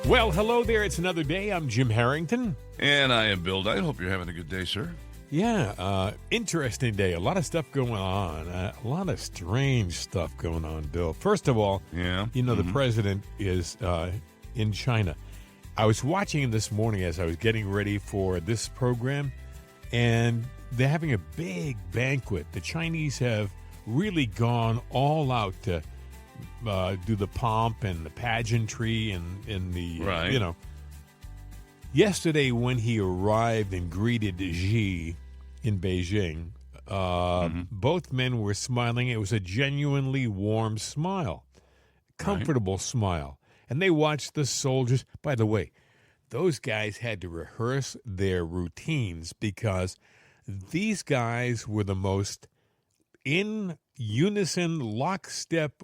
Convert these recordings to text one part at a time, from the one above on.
Well, hello there. It's another day. I'm Jim Harrington. And I am Bill Knight. Hope you're having a good day, sir. Yeah, interesting day. A lot of stuff going on. A lot of strange stuff going on, Bill. First of all, the president is in China. I was watching him this morning as I was getting ready for this program, and they're having a big banquet. The Chinese have really gone all out to do the pomp and the pageantry and the, Right. Yesterday when he arrived and greeted Xi in Beijing, both men were smiling. It was a genuinely warm smile, comfortable smile. And they watched the soldiers. By the way, those guys had to rehearse their routines because these guys were the most in unison, lockstep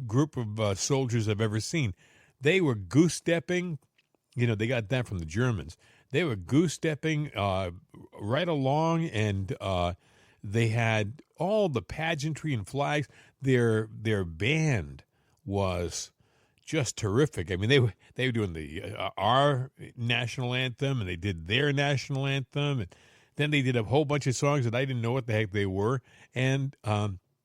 group of soldiers I've ever seen. They were goose-stepping. They got that from the Germans. They were goose-stepping right along, and they had all the pageantry and flags. Their band was just terrific. I mean, they were doing our national anthem, and they did their national anthem, and then they did a whole bunch of songs that I didn't know what the heck they were. And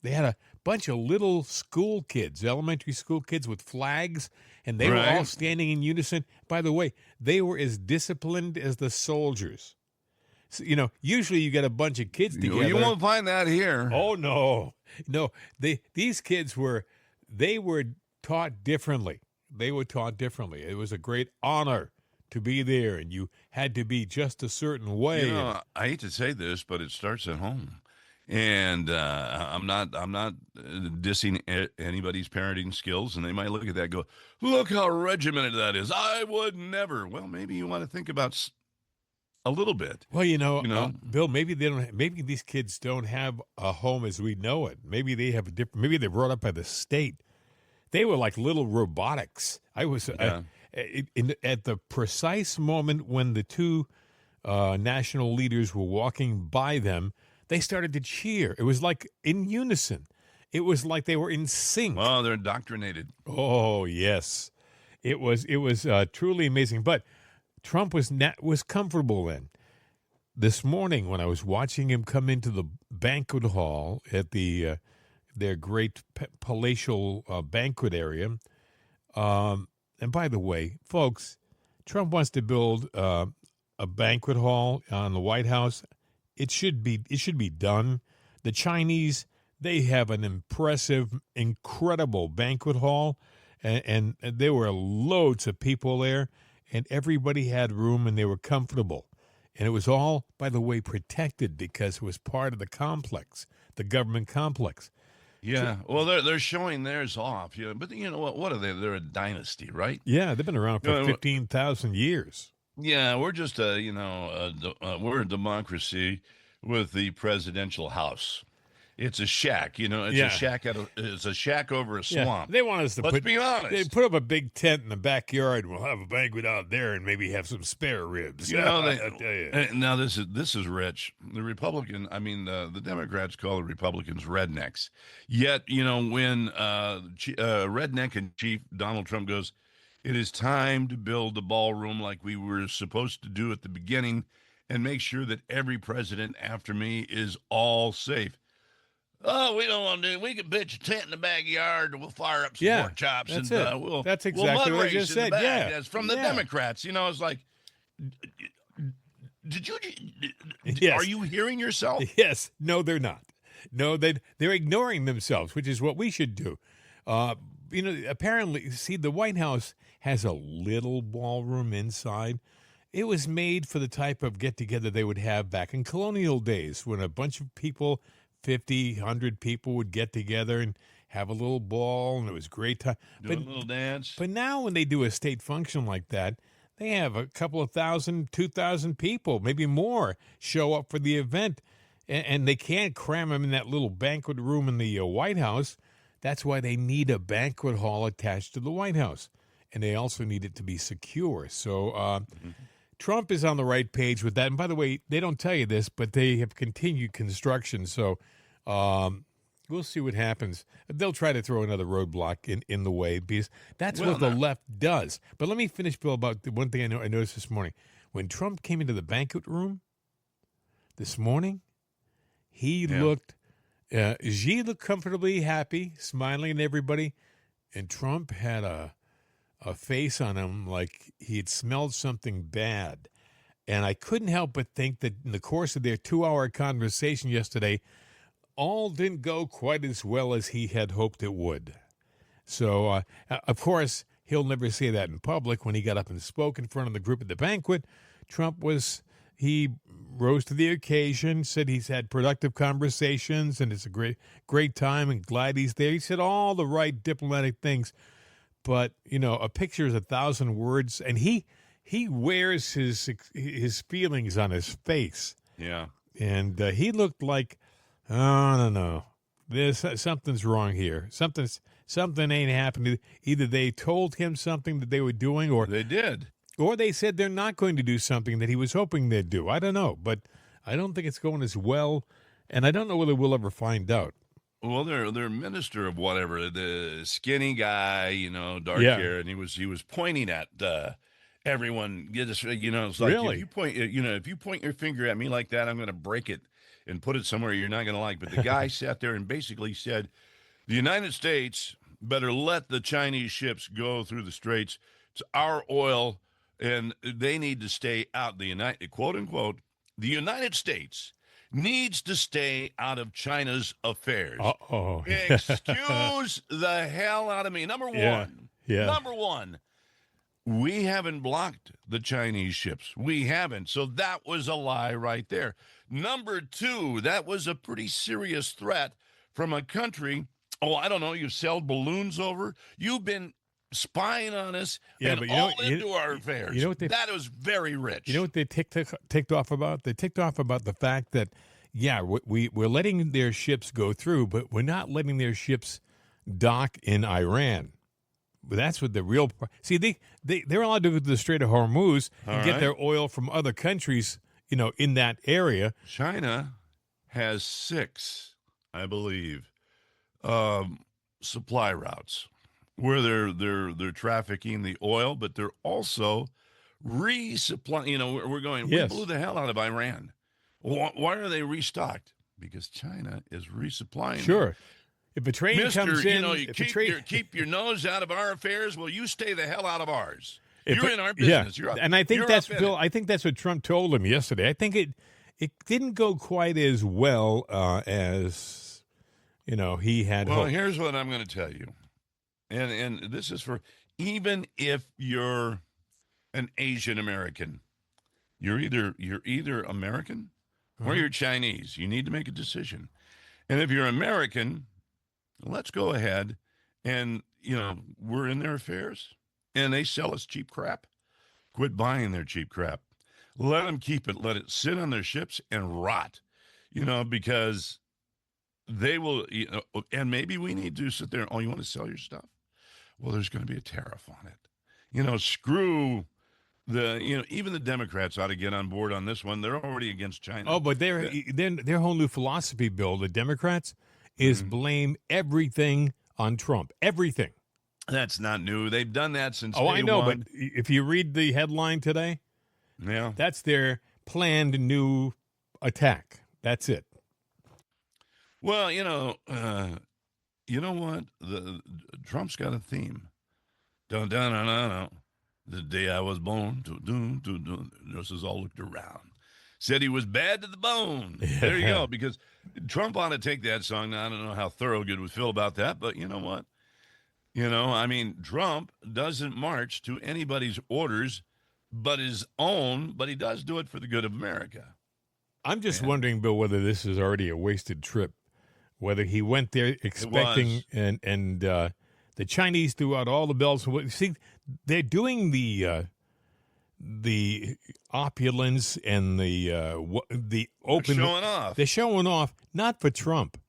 they had a bunch of little school kids, elementary school kids with flags, and they were all standing in unison. By the way, they were as disciplined as the soldiers. So, usually you get a bunch of kids together. You won't find that here. Oh, no. No, these kids were taught differently. They were taught differently. It was a great honor to be there, and you had to be just a certain way. I hate to say this, but it starts at home. And I'm not dissing anybody's parenting skills, and they might look at that and go, look how regimented that is. I would never. Well, maybe you want to think about a little bit. Well, Bill, maybe they don't. Maybe these kids don't have a home as we know it. Maybe they have a different. Maybe they're brought up by the state. They were like little robotics. I was at the precise moment when the two national leaders were walking by them. They started to cheer. It was like in unison. It was like they were in sync. Well, they're indoctrinated. Oh, yes. It was truly amazing. But Trump was comfortable then. This morning when I was watching him come into the banquet hall at their great palatial banquet area. And by the way, folks, Trump wants to build a banquet hall on the White House. It should be done. The Chinese, they have an impressive, incredible banquet hall, and there were loads of people there, and everybody had room, and they were comfortable. And it was all, by the way, protected because it was part of the complex, the government complex. Yeah, well, they're showing theirs off. But you know what are they? They're a dynasty, right? Yeah, they've been around for 15,000 years. Yeah, we're just we're a democracy with the presidential house. It's a shack, it's a shack over a swamp. They want us to Let's be honest. They put up a big tent in the backyard, and we'll have a banquet out there, and maybe have some spare ribs. Now this is rich. The the Democrats call the Republicans rednecks. Yet, when redneck and Chief Donald Trump goes, it is time to build the ballroom like we were supposed to do at the beginning and make sure that every president after me is all safe. Oh, we don't want to do it. We can pitch a tent in the backyard and we'll fire up some pork chops. That's and it. That's exactly what I just said. Yeah. That's from the Democrats. It's like, are you hearing yourself? Yes. No, they're not. No, they're ignoring themselves, which is what we should do. Apparently, see, the White House has a little ballroom inside. It was made for the type of get-together they would have back in colonial days when a bunch of people, 50, 100 people would get together and have a little ball, and it was a great time. Do a little dance. But now when they do a state function like that, they have a couple of 2,000 people, maybe more, show up for the event, and they can't cram them in that little banquet room in the White House. That's why they need a banquet hall attached to the White House, and they also need it to be secure. So Trump is on the right page with that. And by the way, they don't tell you this, but they have continued construction. So We'll see what happens. They'll try to throw another roadblock in the way because that's Well, what the no. left does. But let me finish, Bill, about the one thing I noticed this morning. When Trump came into the banquet room this morning, he Yeah. looked, Xi looked comfortably happy, smiling at everybody, and Trump had a face on him like he had smelled something bad. And I couldn't help but think that in the course of their 2-hour conversation yesterday, all didn't go quite as well as he had hoped it would. So, of course, he'll never say that in public. When he got up and spoke in front of the group at the banquet, he rose to the occasion, said he's had productive conversations and it's a great time and glad he's there. He said all the right diplomatic things. But, a picture is 1,000 words, and he wears his feelings on his face. Yeah. And he looked like, I don't know, something's wrong here. Something ain't happening. Either they told him something that they were doing, or They did. or they said they're not going to do something that he was hoping they'd do. I don't know, but I don't think it's going as well, and I don't know whether we'll ever find out. Well, their minister of whatever, the skinny guy, dark Yeah. hair, and he was pointing at everyone. It's like Really? if you point your finger at me like that, I'm going to break it and put it somewhere you're not going to like. But the guy sat there and basically said, the United States better let the Chinese ships go through the straits. It's our oil, and they need to stay out. Quote unquote, the United States needs to stay out of China's affairs. Uh-oh. Excuse the hell out of me. Number one. Yeah. Number one. We haven't blocked the Chinese ships. We haven't. So that was a lie right there. Number two, that was a pretty serious threat from a country. Oh, I don't know. You sell balloons over. You've been spying on us and into our affairs. That was very rich. You know what they ticked off about? They ticked off about the fact that, we're letting their ships go through, but we're not letting their ships dock in Iran. But that's what the real see. They're allowed to go to the Strait of Hormuz and get their oil from other countries, in that area. China has 6, I believe, supply routes where they're trafficking the oil, but they're also resupplying. We're going. Yes. We blew the hell out of Iran. Why are they restocked? Because China is resupplying. Sure. If a train comes in, keep your nose out of our affairs. Well, you stay the hell out of ours. You're in our business. Yeah. And I think that's Bill. I think that's what Trump told him yesterday. I think it didn't go quite as well as he had hoped. Well, here's what I'm going to tell you, and this is for even if you're an Asian American, you're either American or you're Chinese. You need to make a decision. And if you're American, let's go ahead and, we're in their affairs and they sell us cheap crap. Quit buying their cheap crap. Let them keep it. Let it sit on their ships and rot, because they will, and maybe we need to sit there. Oh, you want to sell your stuff? Well, there's going to be a tariff on it. Screw even the Democrats ought to get on board on this one. They're already against China. Oh, but their whole new philosophy, Bill, the Democrats, is blame everything on Trump. Everything. That's not new. They've done that since day I know, one. but if you read the headline today, that's their planned new attack. That's it. Well, you know what? Trump's got a theme. Dun dun dun dun dun. The day I was born, nurses all looked around. Said he was bad to the bone. There you go. Because Trump ought to take that song. Now, I don't know how Thorogood would feel about that, but you know what? Trump doesn't march to anybody's orders but his own, but he does do it for the good of America. I'm just wondering, Bill, whether this is already a wasted trip, whether he went there expecting and the Chinese threw out all the bells. See, they're doing the opulence and the open. They're showing off. They're showing off, not for Trump.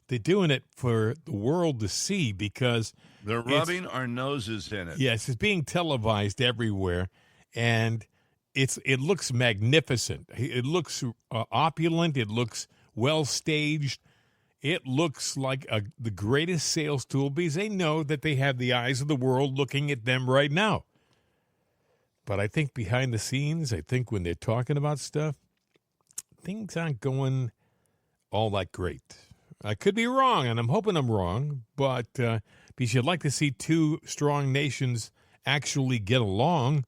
They're doing it for the world to see because they're rubbing our noses in it. Yes, it's being televised everywhere, and it looks magnificent. It looks opulent. It looks well staged. it looks like the greatest sales tool because they know that they have the eyes of the world looking at them right now. But I think behind the scenes, I think when they're talking about stuff, things aren't going all that great. I could be wrong, and I'm hoping I'm wrong, but because you'd like to see two strong nations actually get along,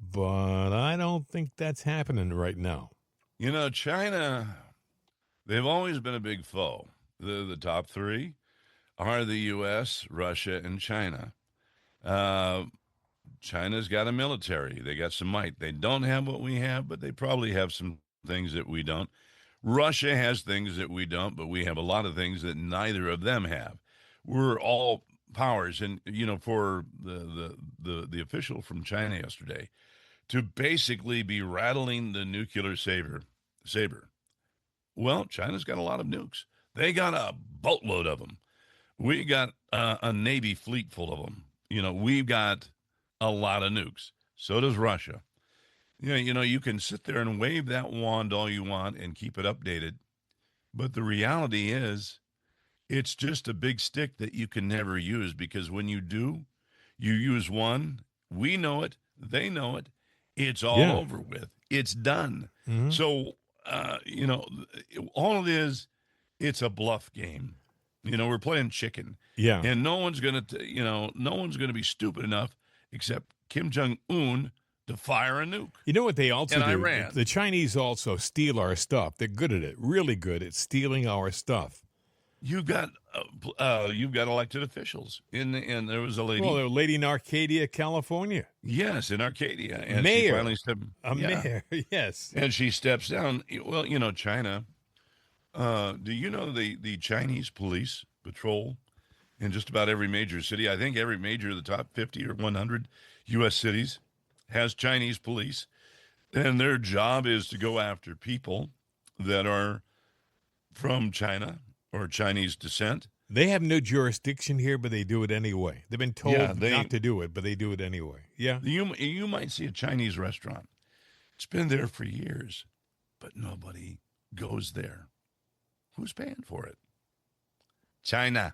but I don't think that's happening right now. China, they've always been a big foe. The top three are the U.S., Russia, and China. Uh, China's got a military. They got some might. They don't have what we have, but they probably have some things that we don't. Russia has things that we don't, but we have a lot of things that neither of them have. We're all powers, and for the official from China yesterday to basically be rattling the nuclear saber. Well, China's got a lot of nukes. They got a boatload of them. We got a Navy fleet full of them. We've got a lot of nukes. So does Russia. You can sit there and wave that wand all you want and keep it updated. But the reality is, it's just a big stick that you can never use, because when you do, you use one. We know it. They know it. It's all over with. It's done. Mm-hmm. So, all it is, it's a bluff game. We're playing chicken. Yeah. And no one's going to be stupid enough except Kim Jong-un to fire a nuke. You know what they also in do? Iran. The Chinese also steal our stuff. They're good at it, really good at stealing our stuff. You've got elected officials, and there was a lady. Well, a lady in Arcadia, California. Yes, in Arcadia, and mayor. She finally stepped. Mayor, yes. And she steps down. Well, China. Do you know the Chinese police patrol in just about every major city? I think every major of the top 50 or 100 U.S. cities has Chinese police, and their job is to go after people that are from China or Chinese descent. They have no jurisdiction here, but they do it anyway. They've been told not to do it, but they do it anyway. Yeah. You might see a Chinese restaurant. It's been there for years, but nobody goes there. Who's paying for it? China.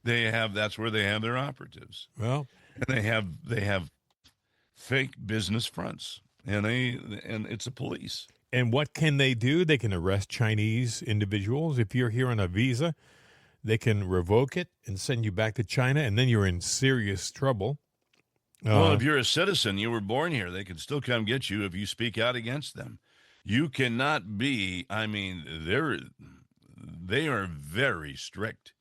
That's where they have their operatives. Well, and they have fake business fronts, and it's a police. And what can they do? They can arrest Chinese individuals. If you're here on a visa, they can revoke it and send you back to China, and then you're in serious trouble. Well, if you're a citizen, you were born here, they can still come get you if you speak out against them. You cannot be, they are very strict.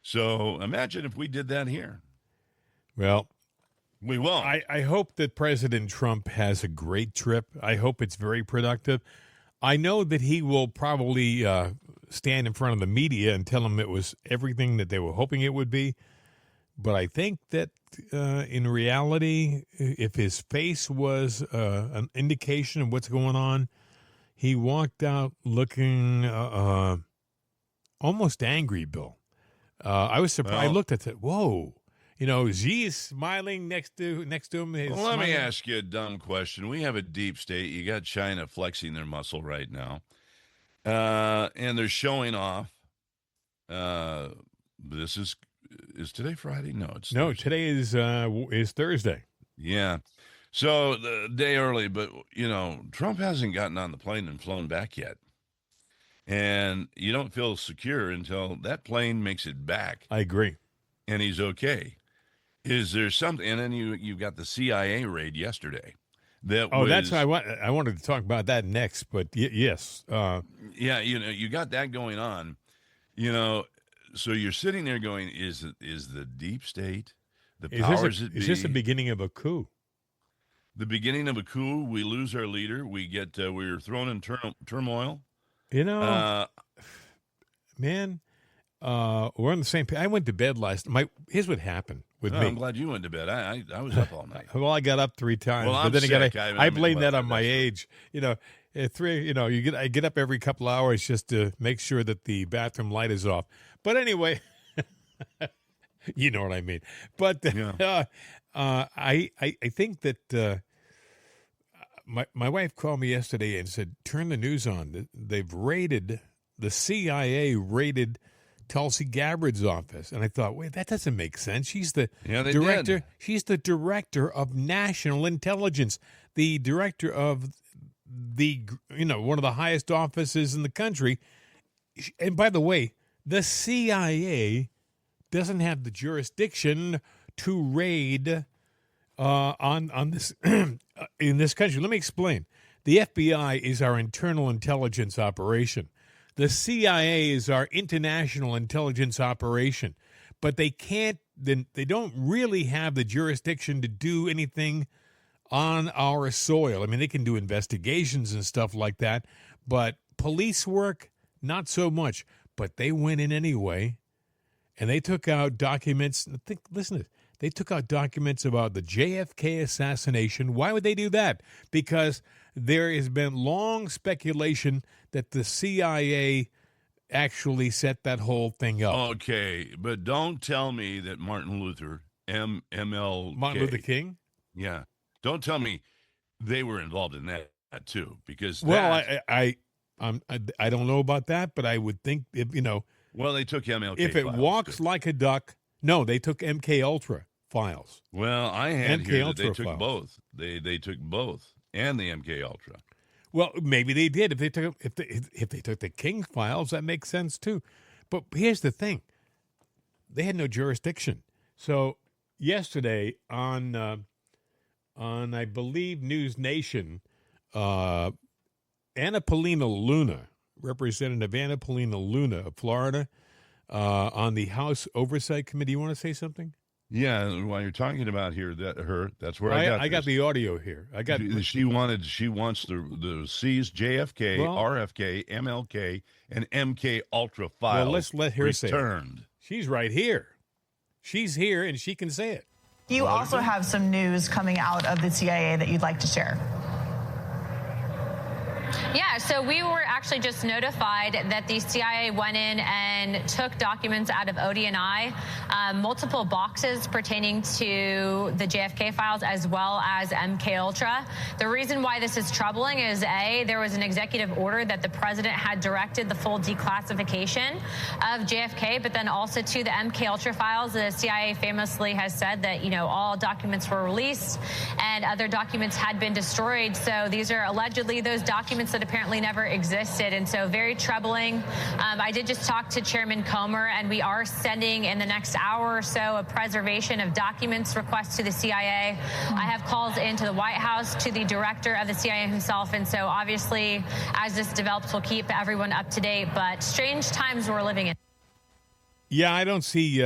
So imagine if we did that here. Well, we won't. I hope that President Trump has a great trip. I hope it's very productive. I know that he will probably stand in front of the media and tell them it was everything that they were hoping it would be. But I think that in reality, if his face was an indication of what's going on, he walked out looking almost angry, Bill. I was surprised. I looked at it. Whoa. Xi is smiling next to him. Let me ask you a dumb question. We have a deep state. You got China flexing their muscle right now. And they're showing off. This is today Friday? No, it's Thursday. Today is Thursday. Yeah. So the day early, but Trump hasn't gotten on the plane and flown back yet. And you don't feel secure until that plane makes it back. I agree. And he's okay. Is there something? And then you got the CIA raid yesterday. That's I wanted to talk about that next. But yes. You got that going on. So you're sitting there going, is the deep state, the powers that be? Is this the beginning of a coup? The beginning of a coup. We lose our leader. We're thrown in turmoil. Man, we're on the same page. I went to bed last night. Here's what happened with me. I'm glad you went to bed. I was up all night. Well, I got up 3 times. Well, but then sick. again, I blame that on my age. I get up every couple hours just to make sure that the bathroom light is off. But anyway, you know what I mean. But I think that my wife called me yesterday and said, turn the news on. They've raided the CIA raided Tulsi Gabbard's office, and I thought, wait, that doesn't make sense. She's the they director. did. She's the director of national intelligence, the director of one of the highest offices in the country. And by the way, the CIA doesn't have the jurisdiction to raid on this in this country. Let me explain. The FBI is our internal intelligence operation. The CIA is our international intelligence operation, but they don't really have the jurisdiction to do anything on our soil. I mean, they can do investigations and stuff like that, but police work, not so much. But they went in anyway, and they took out documents. Listen to this. They took out documents about the JFK assassination. Why would they do that? Because there has been long speculation that the CIA actually set that whole thing up. Okay, but don't tell me that Martin Luther, MLK. Martin Luther King? Yeah. Don't tell me they were involved in that too, because I don't know about that, but I would think Well, they took MLK. If it walks like a duck, no, they took MK Ultra files. Well, I had MK here that Ultra they took files. both. They took both and the MK Ultra. Well, maybe they did. If they took the King files, that makes sense too. But here's the thing: they had no jurisdiction. So yesterday on I believe News Nation, Anna Paulina Luna, Representative Anna Paulina Luna of Florida, on the House Oversight Committee. You want to say something? Yeah, while you're talking about that's where I got the audio here. She wants the C's, JFK, RFK, MLK, and MK Ultra files. Well, let's let her returned. Say it. She's right here. She's here, and she can say it. You also have some news coming out of the CIA that you'd like to share. Yeah, so we were actually just notified that the CIA went in and took documents out of ODNI, multiple boxes pertaining to the JFK files as well as MK Ultra. The reason why this is troubling is there was an executive order that the president had directed the full declassification of JFK, but then also to the MK Ultra files. The CIA famously has said that all documents were released and other documents had been destroyed. So these are allegedly those documents that apparently never existed, and so very troubling. I did just talk to Chairman Comer, and we are sending in the next hour or so a preservation of documents request to the CIA. I have calls into the White House to the director of the CIA himself, and so obviously as this develops, we'll keep everyone up to date, but strange times we're living in. Yeah, I don't see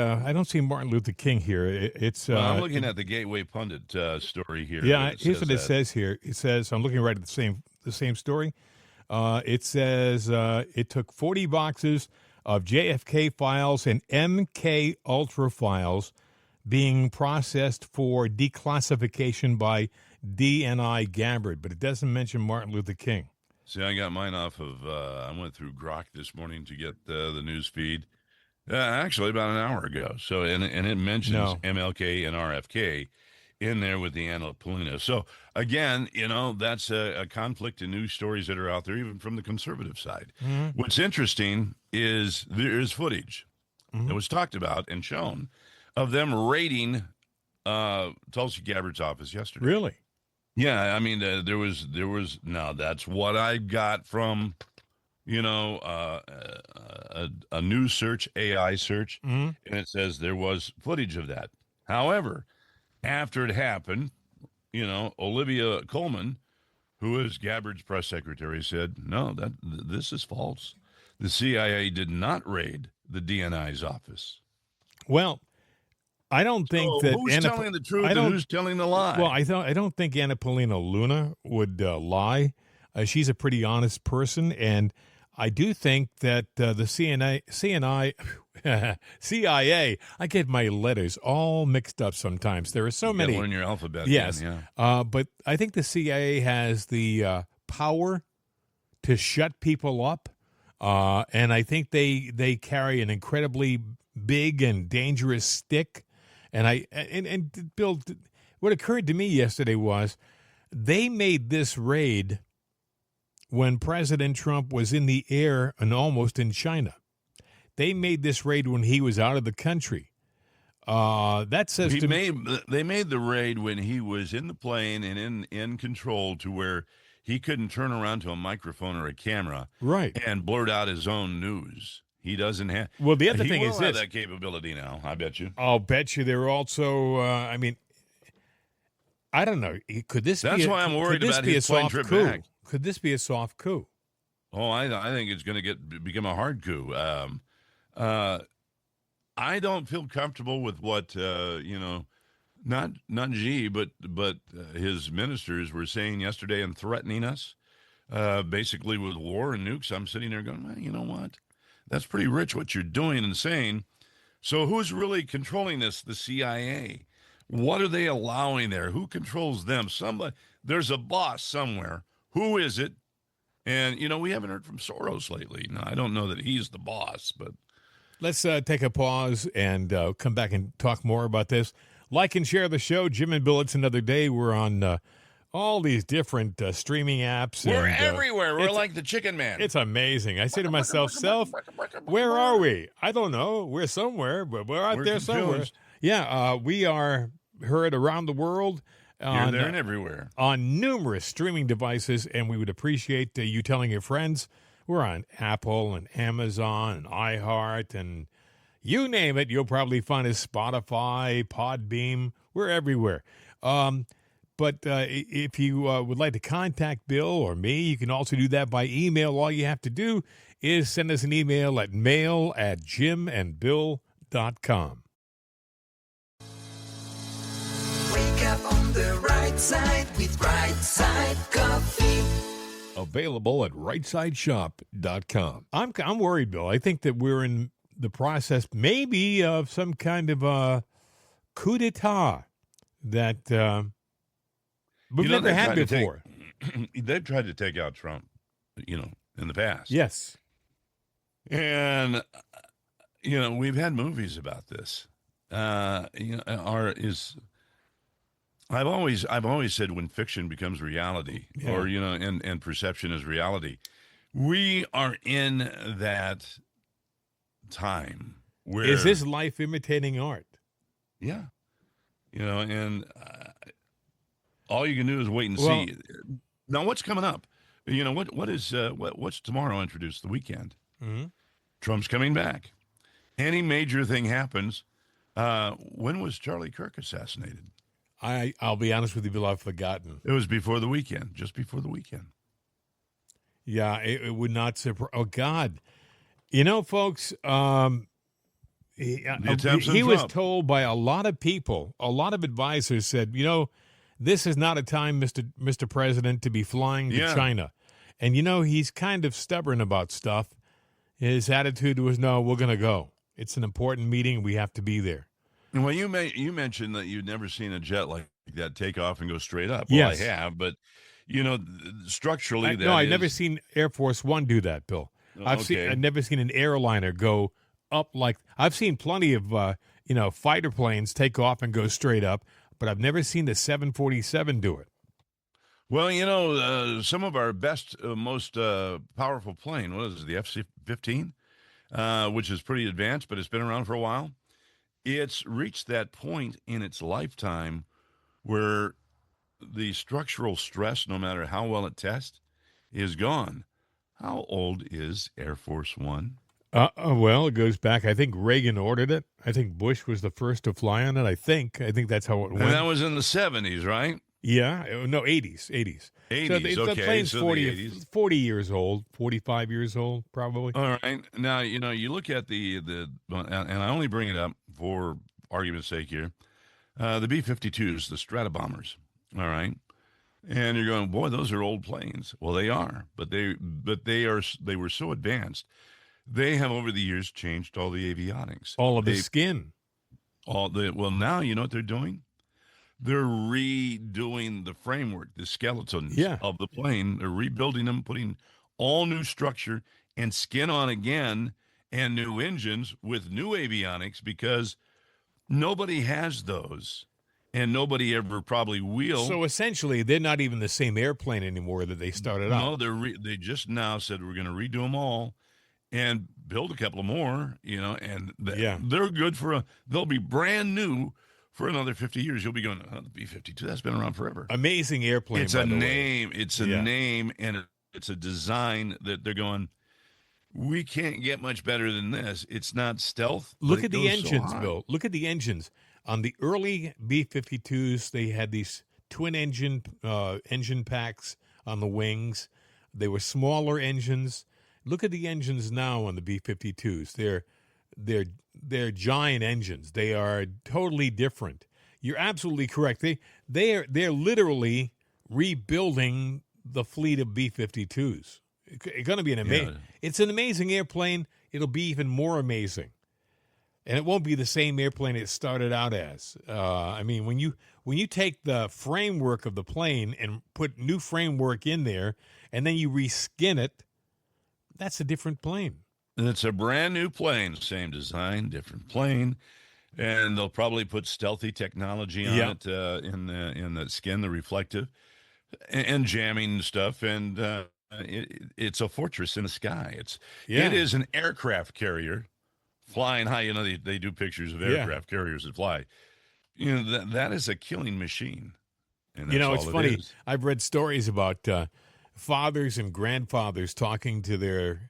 Martin Luther King here. I'm looking at the Gateway Pundit story here. Yeah, here's what it says here. It says, I'm looking right at the same story. It says it took 40 boxes of JFK files and MK Ultra files being processed for declassification by DNI Gabbard, but it doesn't mention Martin Luther King. See, I got mine off of, I went through Grok this morning to get the news feed. Actually, about an hour ago. So, and it mentions MLK and RFK in there with the Anna Paulina. So, again, that's a conflict in news stories that are out there, even from the conservative side. Mm-hmm. What's interesting is there is footage that was talked about and shown of them raiding Tulsi Gabbard's office yesterday. Really? Yeah, I mean, there was. Now, that's what I got from a news search, AI search, and it says there was footage of that. However, after it happened, Olivia Coleman, who is Gabbard's press secretary, said, no, this is false. The CIA did not raid the DNI's office. Well, I don't think that who's telling the truth and who's telling the lie? Well, I don't think Anna Paulina Luna would lie. She's a pretty honest person, and I do think that the CIA, I get my letters all mixed up sometimes. There are so many. Learn your alphabet. Yes. Then, yeah. But I think the CIA has the power to shut people up, and I think they carry an incredibly big and dangerous stick. And Bill, what occurred to me yesterday was they made this raid when President Trump was in the air and almost in China. They made this raid when he was out of the country. That says they made the raid when he was in the plane and in control to where he couldn't turn around to a microphone or a camera, right, and blurt out his own news. He doesn't have. Well, the other thing is he will have this. that capability now. I bet you. I'll bet you they're also. I mean, I don't know. Could this? That's why I'm worried about his plane trip coup? back. Could this be a soft coup? Oh, I think it's going to become a hard coup. I don't feel comfortable with what not Xi, but his ministers were saying yesterday and threatening us, basically with war and nukes. I'm sitting there going, well, you know what? That's pretty rich what you're doing and saying. So who's really controlling this? The CIA. What are they allowing there? Who controls them? Somebody. There's a boss somewhere. Who is it? And, we haven't heard from Soros lately. Now, I don't know that he's the boss, but. Let's take a pause and come back and talk more about this. Like and share the show. Jim and Bill, it's another day. We're on all these different streaming apps. We're everywhere. We're like the Chicken Man. It's amazing. I say to myself, where are we? I don't know. We're somewhere, but we're out there somewhere. Yeah, we are heard around the world. Here, there, and everywhere. On numerous streaming devices, and we would appreciate you telling your friends. We're on Apple and Amazon and iHeart and you name it. You'll probably find us Spotify, Podbeam. We're everywhere. But if you would like to contact Bill or me, you can also do that by email. All you have to do is send us an email at mail@jimandbill.com. Wake up on the right side with Right Side Coffee. Available at rightsideshop.com. I'm worried, Bill. I think that we're in the process maybe of some kind of a coup d'etat that we've never had before. They've tried to take out Trump, in the past. Yes. And, we've had movies about this. I've always said when fiction becomes reality, or and perception is reality, we are in that time where is this life imitating art? Yeah, and all you can do is wait and see. Now, what's coming up? What's tomorrow introduced? The weekend. Mm-hmm. Trump's coming back. Any major thing happens. When was Charlie Kirk assassinated? I'll be honest with you, Bill, I've forgotten. It was before the weekend, just before the weekend. Yeah, it would not surprise. Oh, God. Folks, he was told by a lot of people, a lot of advisors said, this is not a time, Mr. President, to be flying to China. And, he's kind of stubborn about stuff. His attitude was, no, we're going to go. It's an important meeting. We have to be there. Well, you mentioned that you'd never seen a jet like that take off and go straight up. Yes. Well, I have, but structurally, I've never seen Air Force One do that, Bill. I've never seen an airliner go up like. I've seen plenty of fighter planes take off and go straight up, but I've never seen the 747 do it. Well, some of our best, most powerful plane, what is it, the FC-15, which is pretty advanced, but it's been around for a while. It's reached that point in its lifetime where the structural stress, no matter how well it tests, is gone. How old is Air Force One? Well, it goes back. I think Reagan ordered it. I think Bush was the first to fly on it. I think that's how it went. And that was in the 70s, right? Yeah. No, 80s. 80s, so the plane's so 40 years old, 45 years old, probably. All right. Now, you look at and I only bring it up for argument's sake here, the B-52s, the Stratobombers, all right? And you're going, boy, those are old planes. Well, they are, but they were so advanced. They have over the years changed all the avionics. All of the skin. Well, now you know what they're doing? They're redoing the framework, the skeletons of the plane. They're rebuilding them, putting all new structure and skin on again, and new engines with new avionics, because nobody has those and nobody ever probably will. So essentially, they're not even the same airplane anymore that they started No, out. they just now said we're going to redo them all and build a couple of more, and Yeah. they're good they'll be brand new for another 50 years. You'll be going, oh, the B-52, that's been around forever. Amazing airplane, It's by a the way. name. It's a name, and it's a design that they're going, we can't get much better than this. It's not stealth. Look but at it the goes so engines, high. Bill. Look at the engines. On the early B-52s, they had these twin engine packs on the wings. They were smaller engines. Look at the engines now on the B-52s. They're giant engines. They are totally different. You're absolutely correct. They're literally rebuilding the fleet of B-52s. It's going to be It's an amazing airplane. It'll be even more amazing. And it won't be the same airplane it started out as. I mean, when you take the framework of the plane and put new framework in there, and then you reskin it, that's a different plane. And it's a brand new plane, same design, different plane, and they'll probably put stealthy technology on it in the skin, the reflective, and jamming stuff, and it's a fortress in the sky. It is an aircraft carrier flying high. They do pictures of aircraft carriers that fly. That is a killing machine. And that's It's all funny. it is. I've read stories about fathers and grandfathers talking to their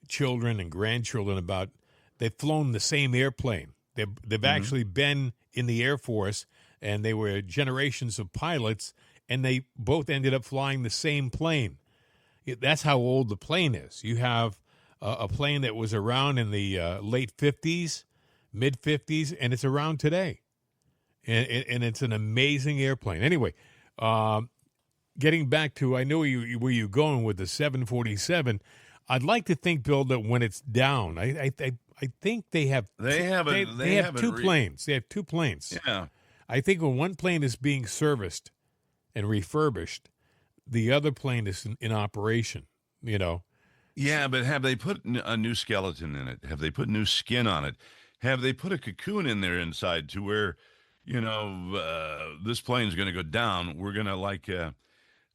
children and grandchildren about they've flown the same airplane. They've actually been in the Air Force, and they were generations of pilots, and they both ended up flying the same plane. That's how old the plane is. You have a plane that was around in the late 50s, mid 50s, and it's around today. And it's an amazing airplane. Anyway, getting back to, I know where you're going with the 747.2 Bill, that when it's down, I think they have two planes. They have 2 planes. Yeah. I think when one plane is being serviced and refurbished, the other plane is in operation. Yeah, but have they put a new skeleton in it? Have they put new skin on it? Have they put a cocoon in there inside to where, this plane's going to go down? We're going to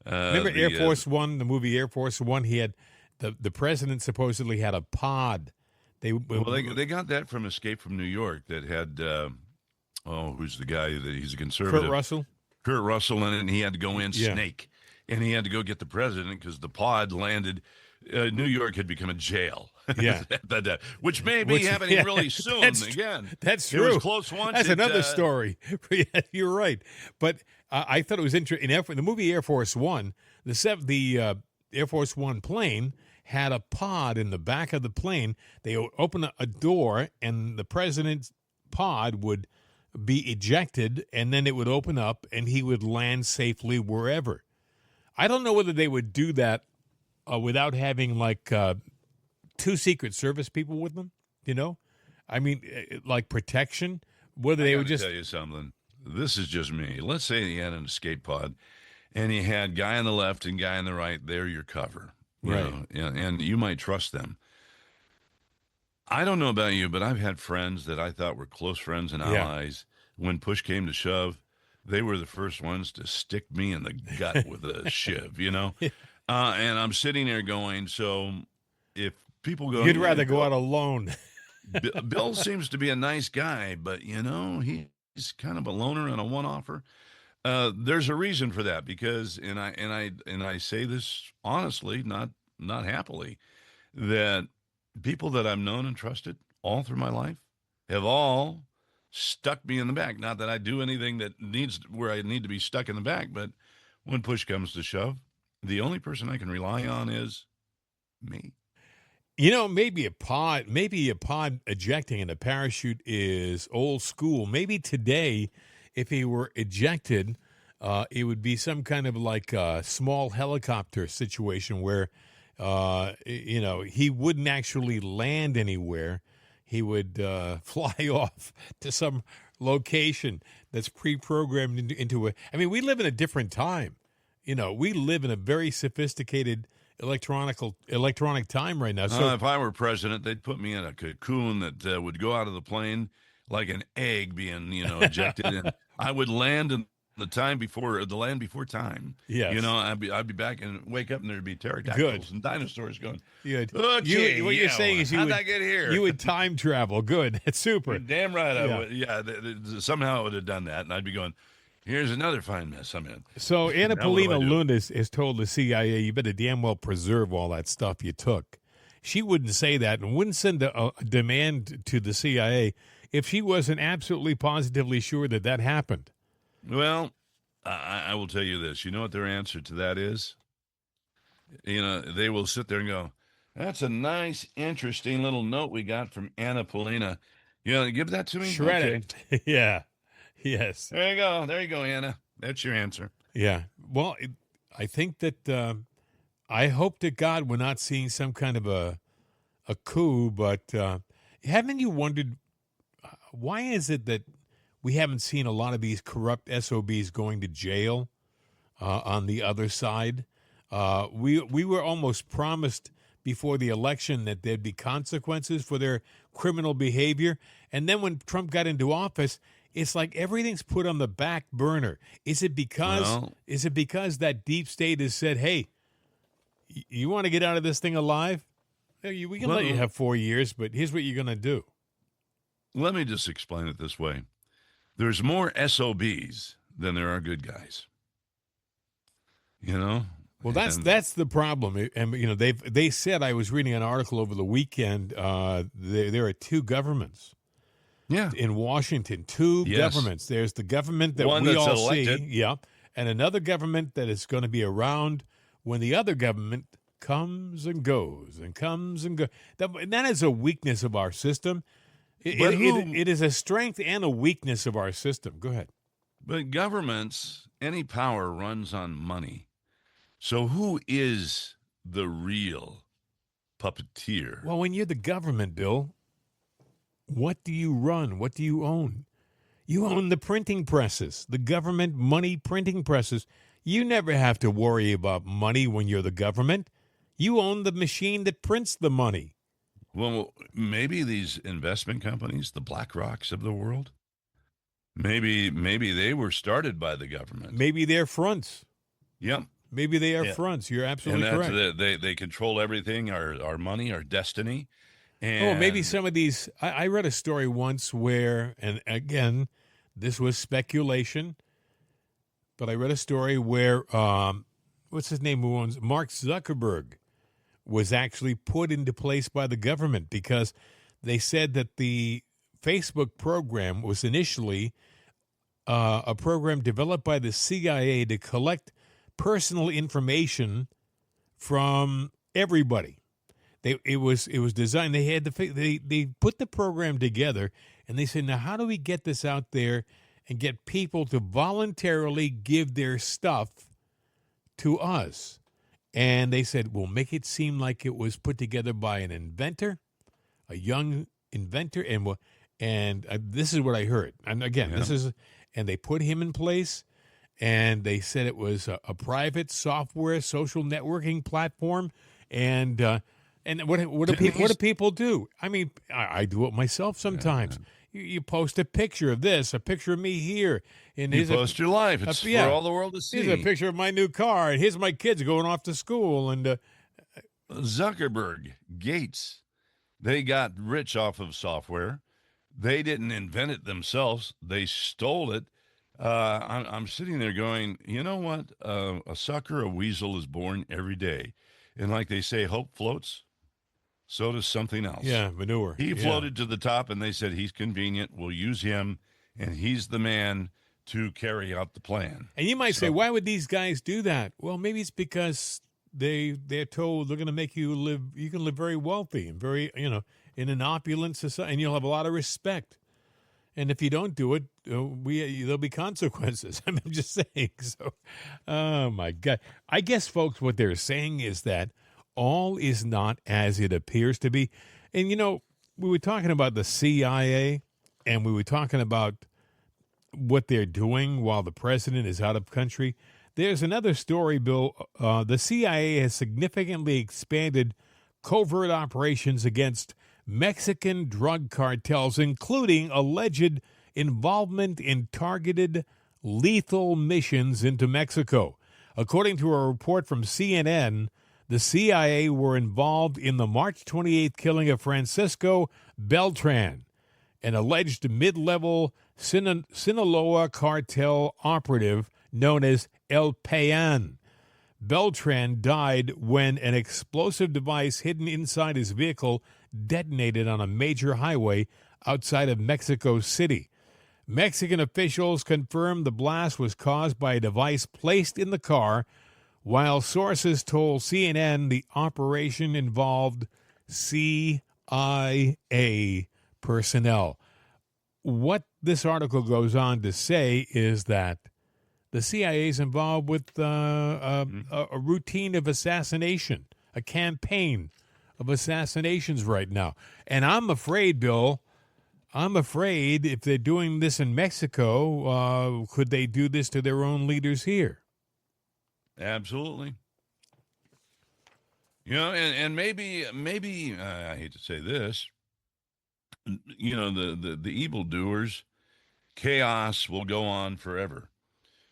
remember Air Force One, the movie Air Force One? He had the president supposedly had a pod. They got that from Escape from New York that had who's the guy that he's a conservative? Kurt Russell in it, and he had to go in snake, and he had to go get the president because the pod landed. New York had become a jail. Yeah, which may be happening really soon again. That's true. It was close once. That's another story. You're right. But I thought it was interesting. In the movie Air Force One, the Air Force One plane had a pod in the back of the plane. They would open a door, and the president's pod would be ejected, and then it would open up, and he would land safely wherever. I don't know whether they would do that without having 2 Secret Service people with them. I mean, like protection. Whether they would just tell you something. This is just me. Let's say you had an escape pod, and you had guy on the left and guy on the right. They're your cover. Right. And you might trust them. I don't know about you, but I've had friends that I thought were close friends and allies. When push came to shove, they were the first ones to stick me in the gut with a shiv, And I'm sitting there going, so if people go... You'd rather go out alone. Bill seems to be a nice guy, but, he's kind of a loner and a one-offer. There's a reason for that because, and I say this honestly, not happily, that people that I've known and trusted all through my life have all stuck me in the back. Not that I do anything where I need to be stuck in the back, but when push comes to shove, the only person I can rely on is me. Maybe a pod ejecting in a parachute is old school. Maybe today, if he were ejected, it would be some kind of like a small helicopter situation where, he wouldn't actually land anywhere. He would fly off to some location that's pre-programmed into a. I mean, we live in a different time. We live in a very sophisticated electronic time right now. So if I were president, they'd put me in a cocoon that would go out of the plane like an egg being, ejected, and I would land in the land before time. Yes. I'd be back and wake up, and there'd be pterodactyls Good. and dinosaurs going. Good. Okay, What you're saying is how'd I get here? You would time travel. Good. That's super. You're damn right I would. Yeah, somehow I would have done that, and I'd be going, here's another fine mess I'm in. So Anna Now what do I Polina do? Lund has told the CIA, you better damn well preserve all that stuff you took. She wouldn't say that and wouldn't send a demand to the CIA if she wasn't absolutely positively sure that that happened. Well, I will tell you this. You know what their answer to that is? They will sit there and go, that's a nice, interesting little note we got from Anna Polina. Give that to me? Shred it. Yeah. Yes. There you go. There you go, Anna. That's your answer. Yeah. Well, I think that I hope to God we're not seeing some kind of a coup, but haven't you wondered why is it that we haven't seen a lot of these corrupt SOBs going to jail on the other side? We were almost promised before the election that there'd be consequences for their criminal behavior. And then when Trump got into office, it's like everything's put on the back burner. Is it because that deep state has said, hey, you want to get out of this thing alive? We can let you have 4 years, but here's what you're going to do. Let me just explain it this way. There's more SOBs than there are good guys. Well, that's the problem. And they said, I was reading an article over the weekend, there are two governments. Yeah. In Washington, two governments. There's the government that we all elected. See, and another government that is going to be around when the other government comes and goes and comes and goes. That is a weakness of our system. It is a strength and a weakness of our system. Go ahead. But governments, any power runs on money. So who is the real puppeteer? Well, when you're the government, Bill, what do you run? What do you own? You own the printing presses, the government money printing presses. You never have to worry about money when you're the government. You own the machine that prints the money. Well, maybe these investment companies, the BlackRocks of the world, maybe they were started by the government. Maybe they're fronts. Yep. Maybe they are fronts. You're absolutely correct. They control everything, our money, our destiny. And maybe some of these. I read a story once where, and again, this was speculation, but I read a story where, what's his name who owns Mark Zuckerberg was actually put into place by the government because they said that the Facebook program was initially a program developed by the CIA to collect personal information from everybody. It was designed. They had they put the program together, and they said, now how do we get this out there and get people to voluntarily give their stuff to us? And they said, we'll make it seem like it was put together by an inventor, a young inventor, and this is what I heard. And again, and they put him in place, and they said it was a private software social networking platform, and what do people do? I mean, I do it myself sometimes. You post a picture of this, a picture of me here. And you post your life. It's for all the world to see. Here's a picture of my new car, and here's my kids going off to school. And Zuckerberg, Gates, they got rich off of software. They didn't invent it themselves. They stole it. I'm sitting there going, you know what? A sucker, a weasel is born every day. And like they say, hope floats. So does something else. Yeah, manure. He floated to the top, and they said, he's convenient. We'll use him, and he's the man to carry out the plan. And you might say, why would these guys do that? Well, maybe it's because they're told they're going to make you live. You can live very wealthy and very, in an opulent society, and you'll have a lot of respect. And if you don't do it, there'll be consequences. I'm just saying. So, oh my God. I guess, folks, what they're saying is that all is not as it appears to be. And, we were talking about the CIA, and we were talking about what they're doing while the president is out of country. There's another story, Bill. The CIA has significantly expanded covert operations against Mexican drug cartels, including alleged involvement in targeted lethal missions into Mexico. According to a report from CNN, the CIA were involved in the March 28th killing of Francisco Beltran, an alleged mid-level Sinaloa cartel operative known as El Payan. Beltran died when an explosive device hidden inside his vehicle detonated on a major highway outside of Mexico City. Mexican officials confirmed the blast was caused by a device placed in the car, while sources told CNN the operation involved CIA personnel. What this article goes on to say is that the CIA is involved with a routine of assassination, a campaign of assassinations right now. And I'm afraid, Bill, if they're doing this in Mexico, could they do this to their own leaders here? Absolutely. You know, and maybe I hate to say this, you know, the evildoers, chaos will go on forever.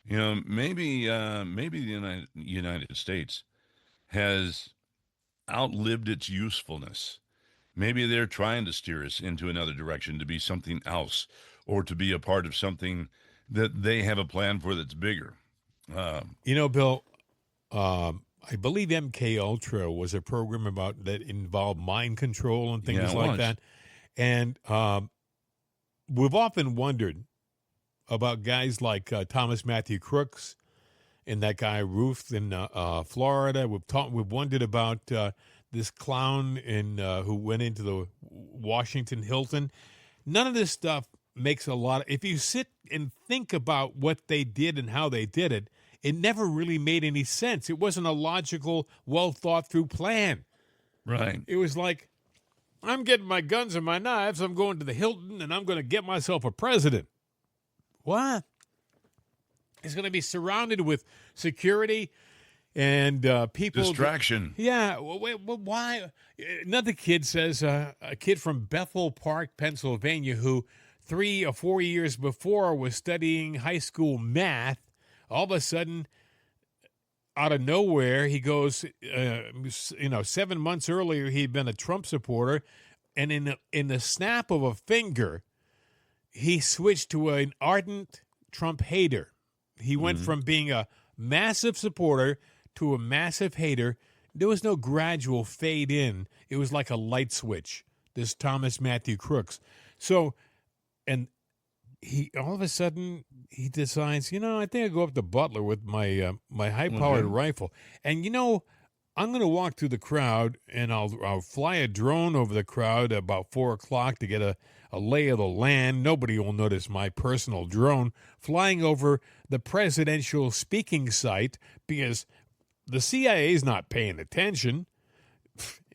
You know, maybe the United States has outlived its usefulness. Maybe they're trying to steer us into another direction, to be something else, or to be a part of something that they have a plan for that's bigger. You know, Bill, I believe MK Ultra was a program about that involved mind control and things like that. And we've often wondered about guys like Thomas Matthew Crooks and that guy Ruth in Florida. We've wondered about this clown who went into the Washington Hilton. None of this stuff makes a lot of, if you sit and think about what they did and how they did it, it never really made any sense. It wasn't a logical, well thought through plan. Right. It was like, I'm getting my guns and my knives, I'm going to the Hilton, and I'm going to get myself a president. What? He's going to be surrounded with security and people. Distraction. Yeah. Why? Another kid says, a kid from Bethel Park, Pennsylvania, who 3 or 4 years before was studying high school math, all of a sudden, out of nowhere, he goes, 7 months earlier, he'd been a Trump supporter, and in the snap of a finger, he switched to an ardent Trump hater. He went from being a massive supporter to a massive hater. There was no gradual fade in. It was like a light switch, this Thomas Matthew Crooks. So, and he all of a sudden he decides, I think I'll go up to Butler with my my high-powered rifle. And I'm going to walk through the crowd, and I'll fly a drone over the crowd about 4 o'clock to get a lay of the land. Nobody will notice my personal drone flying over the presidential speaking site because the CIA is not paying attention,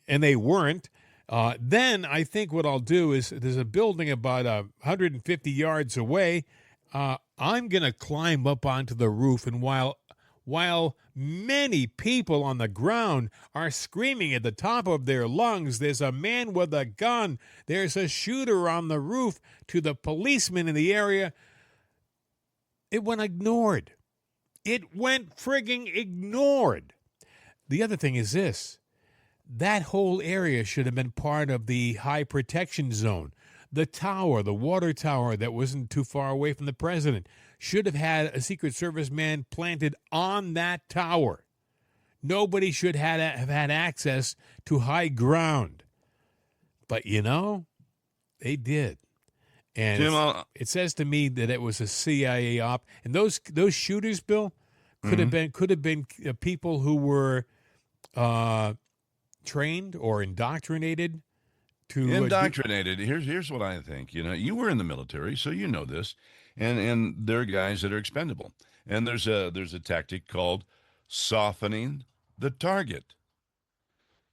and they weren't. Then I think what I'll do is there's a building about 150 yards away. I'm going to climb up onto the roof, and while many people on the ground are screaming at the top of their lungs, there's a man with a gun, there's a shooter on the roof, to the policemen in the area, it went ignored. It went frigging ignored. The other thing is this. That whole area should have been part of the high protection zone. The tower, the water tower that wasn't too far away from the president, should have had a Secret Service man planted on that tower. Nobody should have had access to high ground. But, they did. And Tim, it says to me that it was a CIA op. And those shooters, Bill, could have been people who were trained or indoctrinated to indoctrinated. Here's what I think. You were in the military, so you know this, and there are guys that are expendable. And there's a tactic called softening the target.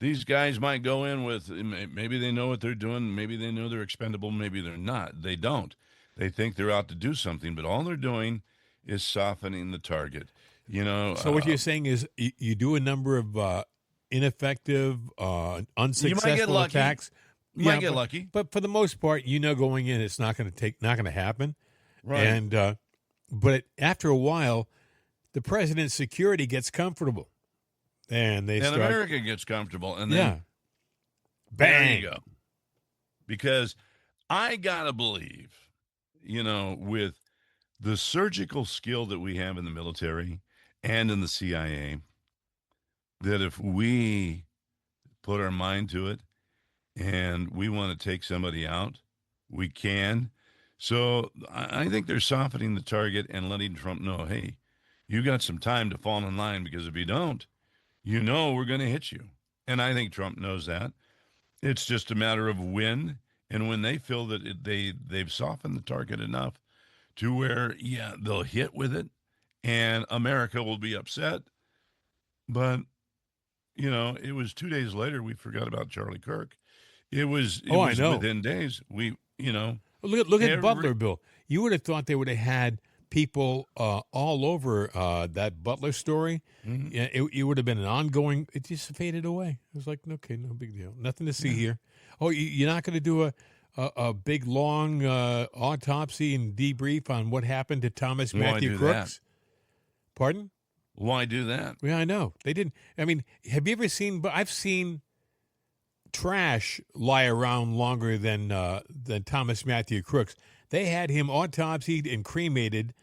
These guys might go in with, maybe they know what they're doing, maybe they know they're expendable, maybe they're not. They don't. They think they're out to do something, but all they're doing is softening the target. So what you're saying is you do a number of ineffective, unsuccessful attacks, Might get lucky. But for the most part, going in, it's not going to happen. Right. And but after a while, the president's security gets comfortable, and America gets comfortable, and then yeah, bang. there you go. Because I gotta believe, with the surgical skill that we have in the military and in the CIA, that if we put our mind to it and we want to take somebody out, we can. So I think they're softening the target and letting Trump know, hey, you got some time to fall in line, because if you don't, we're going to hit you. And I think Trump knows that. It's just a matter of when, and when they feel that they've softened the target enough to where, they'll hit with it, and America will be upset. But, it was 2 days later we forgot about Charlie Kirk. It was I know. Within days. Look at Butler, Bill. You would have thought they would have had people all over that Butler story. Mm-hmm. Yeah, it would have been an ongoing. It just faded away. It was like, okay, no big deal, nothing to see here. Oh, you're not going to do a big long autopsy and debrief on what happened to Thomas Matthew Crooks? Pardon? Why do that? Yeah, I know they didn't. I mean, have you ever seen? But I've seen trash lie around longer than Thomas Matthew Crooks. They had him autopsied and cremated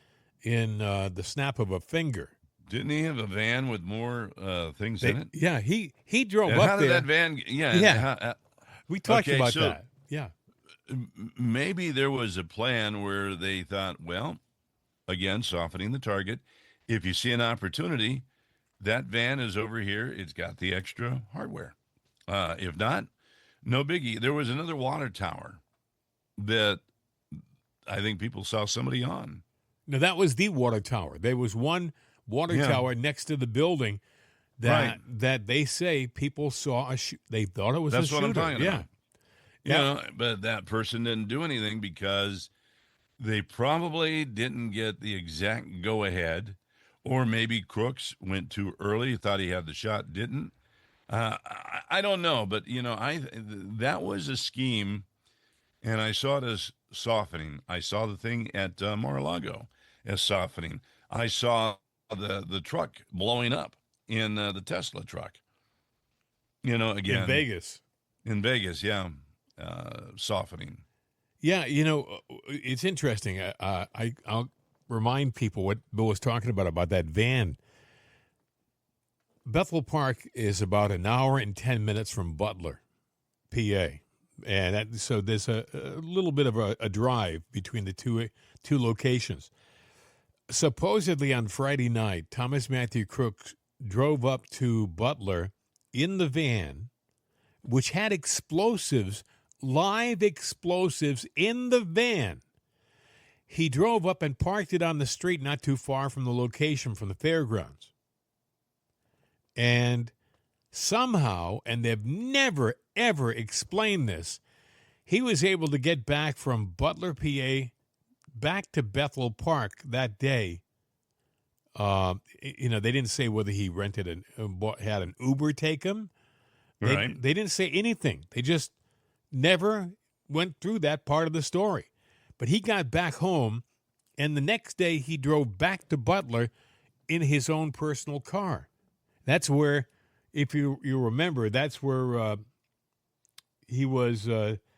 in the snap of a finger. Didn't he have a van with more things in it? Yeah, he drove And up how there. did that van? We talked Okay, about so- that. Yeah, Maybe there was a plan where they thought, well, again, softening the target. If you see an opportunity, that van is over here. It's got the extra hardware. If not, no biggie. There was another water tower that I think people saw somebody on. no, that was the water tower. There was one water tower next to the building that they say people saw they thought it was That's a what shooter. I'm talking about. Yeah. But that person didn't do anything because they probably didn't get the exact go-ahead, or maybe Crooks went too early, thought he had the shot, didn't. I don't know, but, that was a scheme, and I saw it as softening. I saw the thing at Mar-a-Lago as softening. I saw the truck blowing up in the Tesla truck. Again. In Vegas, yeah. Softening. Yeah, it's interesting. I'll remind people what Bill was talking about that van. Bethel Park is about an hour and 10 minutes from Butler, PA. And so there's a little bit of a drive between the two locations. Supposedly on Friday night, Thomas Matthew Crooks drove up to Butler in the van, which had explosives, live explosives in the van. He drove up and parked it on the street not too far from the location from the fairgrounds. And somehow, and they've never, ever explained this, he was able to get back from Butler, PA, back to Bethel Park that day. They didn't say whether he rented had an Uber take him. They didn't say anything. They just never went through that part of the story. But he got back home, and the next day he drove back to Butler in his own personal car. That's where, if you remember, that's where he was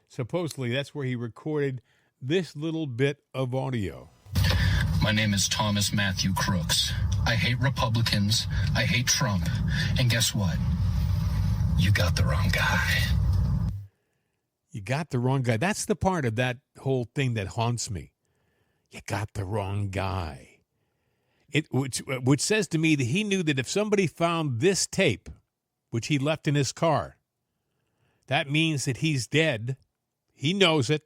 supposedly, that's where he recorded this little bit of audio. My name is Thomas Matthew Crooks. I hate Republicans. I hate Trump. And guess what? You got the wrong guy. You got the wrong guy. That's the part of that whole thing that haunts me. You got the wrong guy. Which says to me that he knew that if somebody found this tape, which he left in his car, that means that he's dead. He knows it,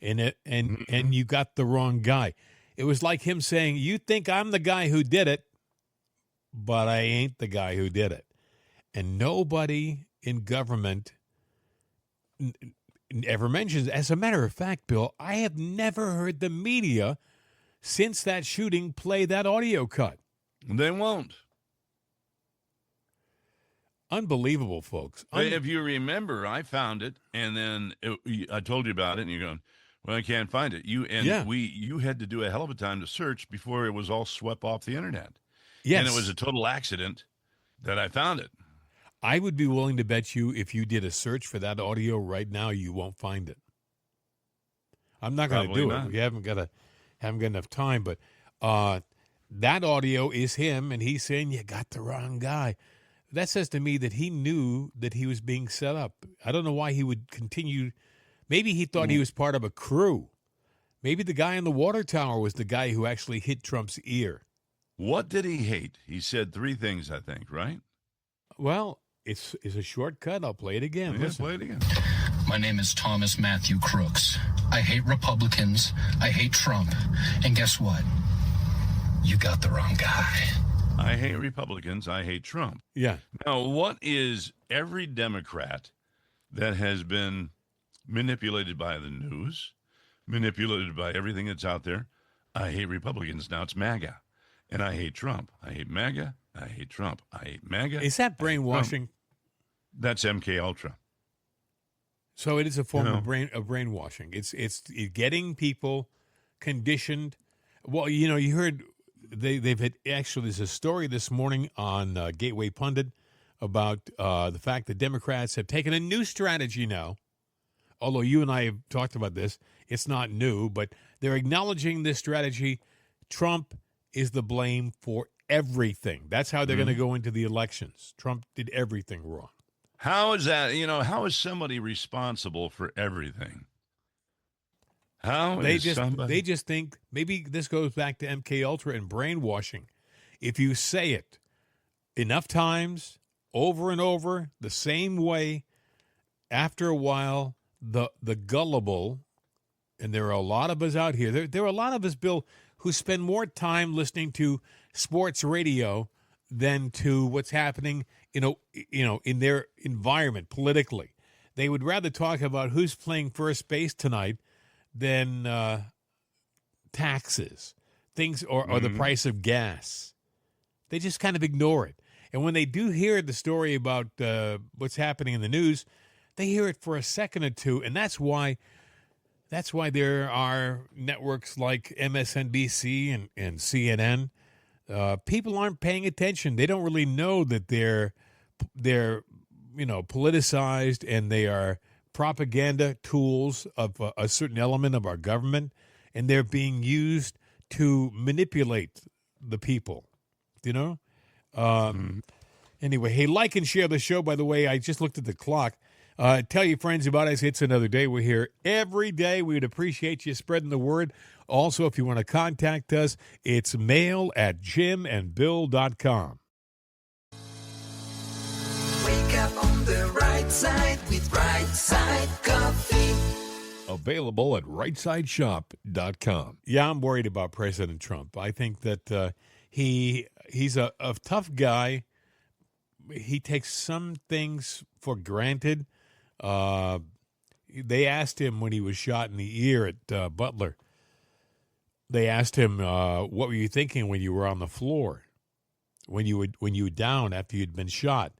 and you got the wrong guy. It was like him saying, "You think I'm the guy who did it, but I ain't the guy who did it." And nobody in government ever mentions. As a matter of fact, Bill, I have never heard the media since that shooting play that audio cut. They won't. Unbelievable, folks. If you remember, I found it, and then I told you about it, and you're going, well, I can't find it. You had to do a hell of a time to search before it was all swept off the internet. Yes. And it was a total accident that I found it. I would be willing to bet you if you did a search for that audio right now, you won't find it. I'm not going to do it. We haven't got enough time, but that audio is him, and he's saying, you got the wrong guy. That says to me that he knew that he was being set up. I don't know why he would continue. Maybe he thought he was part of a crew. Maybe the guy in the water tower was the guy who actually hit Trump's ear. What did he hate? He said 3 things, I think, right? Well, it's a shortcut. I'll play it again. Yeah, play it again. My name is Thomas Matthew Crooks. I hate Republicans. I hate Trump. And guess what? You got the wrong guy. I hate Republicans. I hate Trump. Yeah. Now, what is every Democrat that has been manipulated by the news, manipulated by everything that's out there? I hate Republicans. Now it's MAGA. And I hate Trump. I hate MAGA. I hate Trump. I hate MAGA. Is that brainwashing? That's MK Ultra. So it is a form of brainwashing. It's getting people conditioned. Well, you heard they've had actually there's a story this morning on Gateway Pundit about the fact that Democrats have taken a new strategy now. Although you and I have talked about this, it's not new, but they're acknowledging this strategy. Trump is the blame for everything. That's how they're going to go into the elections. Trump did everything wrong. How is that? How is somebody responsible for everything? They just think maybe this goes back to MK Ultra and brainwashing. If you say it enough times, over and over, the same way, after a while, the gullible, and there are a lot of us out here. There are a lot of us, Bill, who spend more time listening to sports radio than to what's happening, in their environment politically. They would rather talk about who's playing first base tonight than taxes, things, or the price of gas. They just kind of ignore it. And when they do hear the story about what's happening in the news, they hear it for a second or two, and that's why there are networks like MSNBC and CNN. People aren't paying attention. They don't really know that they're politicized, and they are propaganda tools of a certain element of our government, and they're being used to manipulate the people. Anyway, hey, like and share the show. By the way, I just looked at the clock. Tell your friends about us. It's another day. We're here every day. We'd appreciate you spreading the word. Also, if you want to contact us, it's mail@jimandbill.com. Wake up on the right side with Right Side Coffee. Available at rightsideshop.com. Yeah, I'm worried about President Trump. I think that he's a tough guy. He takes some things for granted. They asked him when he was shot in the ear at Butler. They asked him, "What were you thinking when you were on the floor, when you were down after you'd been shot?"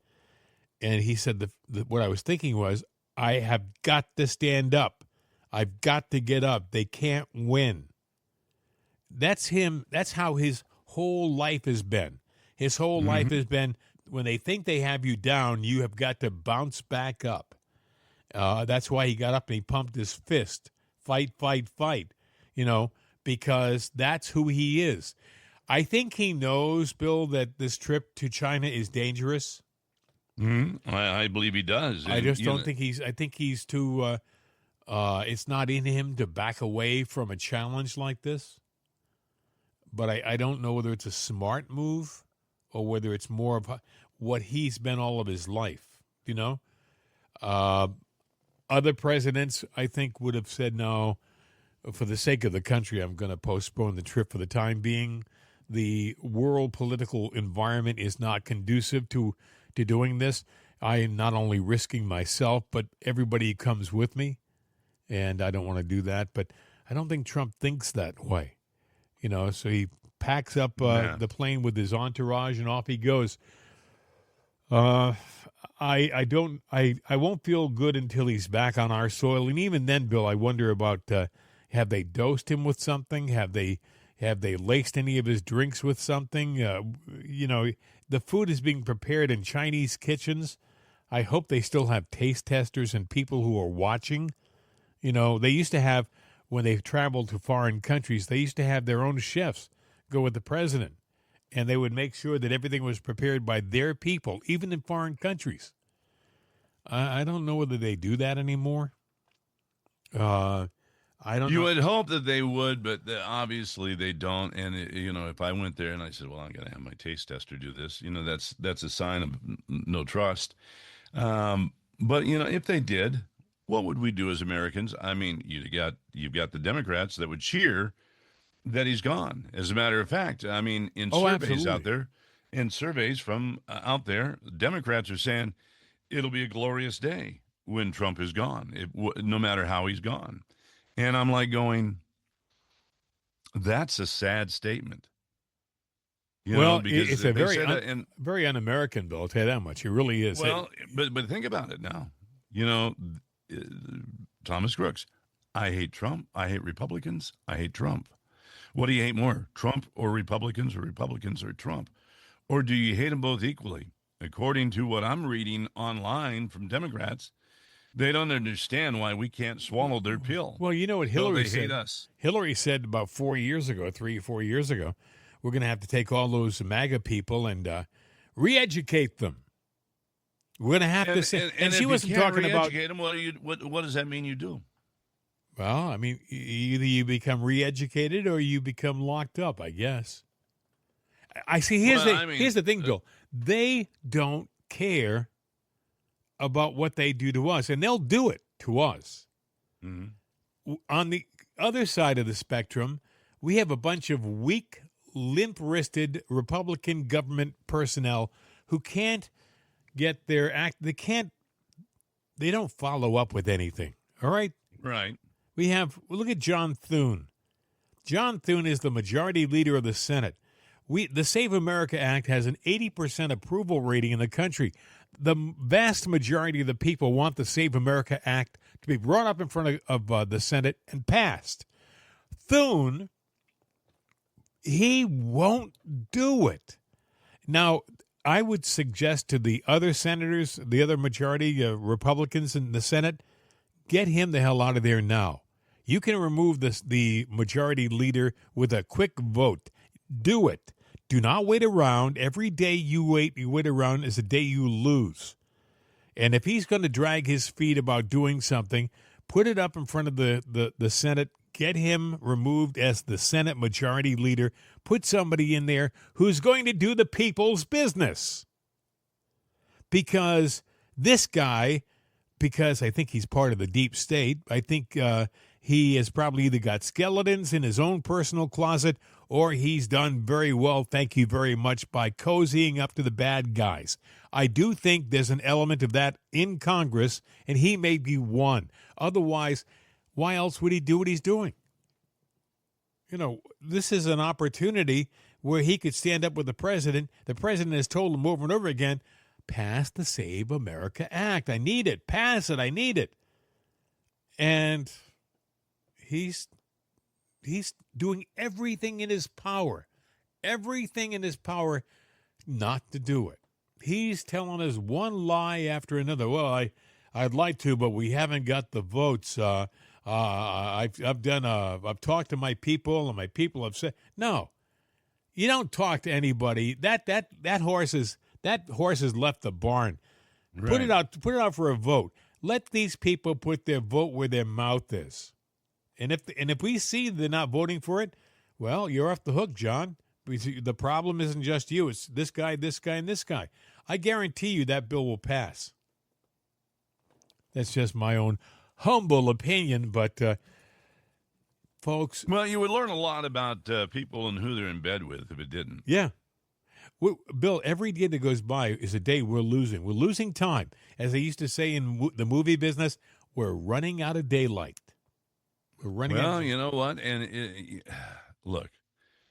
And he said, "What I was thinking was, I have got to stand up. I've got to get up. They can't win." That's him. That's how his whole life has been. His whole life has been, when they think they have you down, you have got to bounce back up. That's why he got up and he pumped his fist. Fight, fight, fight. Because that's who he is. I think he knows, Bill, that this trip to China is dangerous. I believe he does. I just don't think I think he's too, it's not in him to back away from a challenge like this. But I don't know whether it's a smart move or whether it's more of what he's been all of his life, Other presidents, I think, would have said, no, for the sake of the country, I'm going to postpone the trip for the time being. The world political environment is not conducive to doing this. I am not only risking myself, but everybody who comes with me, and I don't want to do that. But I don't think Trump thinks that way, so he packs up the plane with his entourage, and off he goes. Uh, I won't feel good until he's back on our soil, and even then, Bill, I wonder about have they dosed him with something? Have they laced any of his drinks with something? The food is being prepared in Chinese kitchens. I hope they still have taste testers and people who are watching. They used to have, when they traveled to foreign countries, they used to have their own chefs go with the president, and they would make sure that everything was prepared by their people, even in foreign countries. I don't know whether they do that anymore. I don't You know. would hope that they would, but obviously they don't. And if I went there and I said, "Well, I got to have my taste tester do this," that's a sign of no trust. But if they did, what would we do as Americans? I mean, you've got the Democrats that would cheer that he's gone. As a matter of fact, I mean, in surveys out Absolutely. there, in surveys from out there, Democrats are saying it'll be a glorious day when Trump is gone, no matter how he's gone. And I'm like going, that's a sad statement, Well, because it's a they very said and very un-American, Bill. I'll tell you that much. It really is. well, but think about it now. You know, uh, Thomas Crooks, I hate Trump. I hate Republicans. I hate Trump. What do you hate more, Trump or Republicans or Trump? Or do you hate them both equally? According to what I'm reading online from Democrats, they don't understand why we can't swallow their pill. Well, you know what So Hillary they hate said? us. Hillary said about 3 or 4 years ago, we're going to have to take all those MAGA people and re-educate them. We're going to have to say, and if she you wasn't can't talking about. re-educate them, what does that mean you do? Well, I mean, either you become re-educated or you become locked up, I guess. I see. Here's the thing, Bill. They don't care about what they do to us, and they'll do it to us. Mm-hmm. On the other side of the spectrum, we have a bunch of weak, limp-wristed Republican government personnel who can't get their act. They don't follow up with anything. All right. Right. Look at John Thune. John Thune is the majority leader of the Senate. The Save America Act has an 80% approval rating in the country. The vast majority of the people want the Save America Act to be brought up in front of the Senate and passed. Thune, he won't do it. Now, I would suggest to the other senators, the other majority Republicans in the Senate, get him the hell out of there now. You can remove the majority leader with a quick vote. Do it. Do not wait around. Every day you wait around is a day you lose. And if he's going to drag his feet about doing something, put it up in front of the Senate. Get him removed as the Senate majority leader. Put somebody in there who's going to do the people's business. Because this guy, because I think he's part of the deep state, I think he has probably either got skeletons in his own personal closet or he's done very well, thank you very much, by cozying up to the bad guys. I do think there's an element of that in Congress, and he may be one. Otherwise, why else would he do what he's doing? This is an opportunity where he could stand up with the president. The president has told him over and over again, pass the Save America Act. I need it. Pass it. I need it. And he's doing everything in his power not to do it. He's telling us one lie after another. Well, I'd like to, but we haven't got the votes. I've talked to my people, and my people have said no. You don't talk to anybody. That horse has left the barn. Right. Put it out for a vote. Let these people put their vote where their mouth is. And if we see they're not voting for it, well, you're off the hook, John. The problem isn't just you. It's this guy, and this guy. I guarantee you that bill will pass. That's just my own humble opinion, but folks. Well, you would learn a lot about people and who they're in bed with if it didn't. Yeah. Bill, every day that goes by is a day we're losing. We're losing time. As they used to say in the movie business, we're running out of daylight. We're running out. Well, you know what? And look,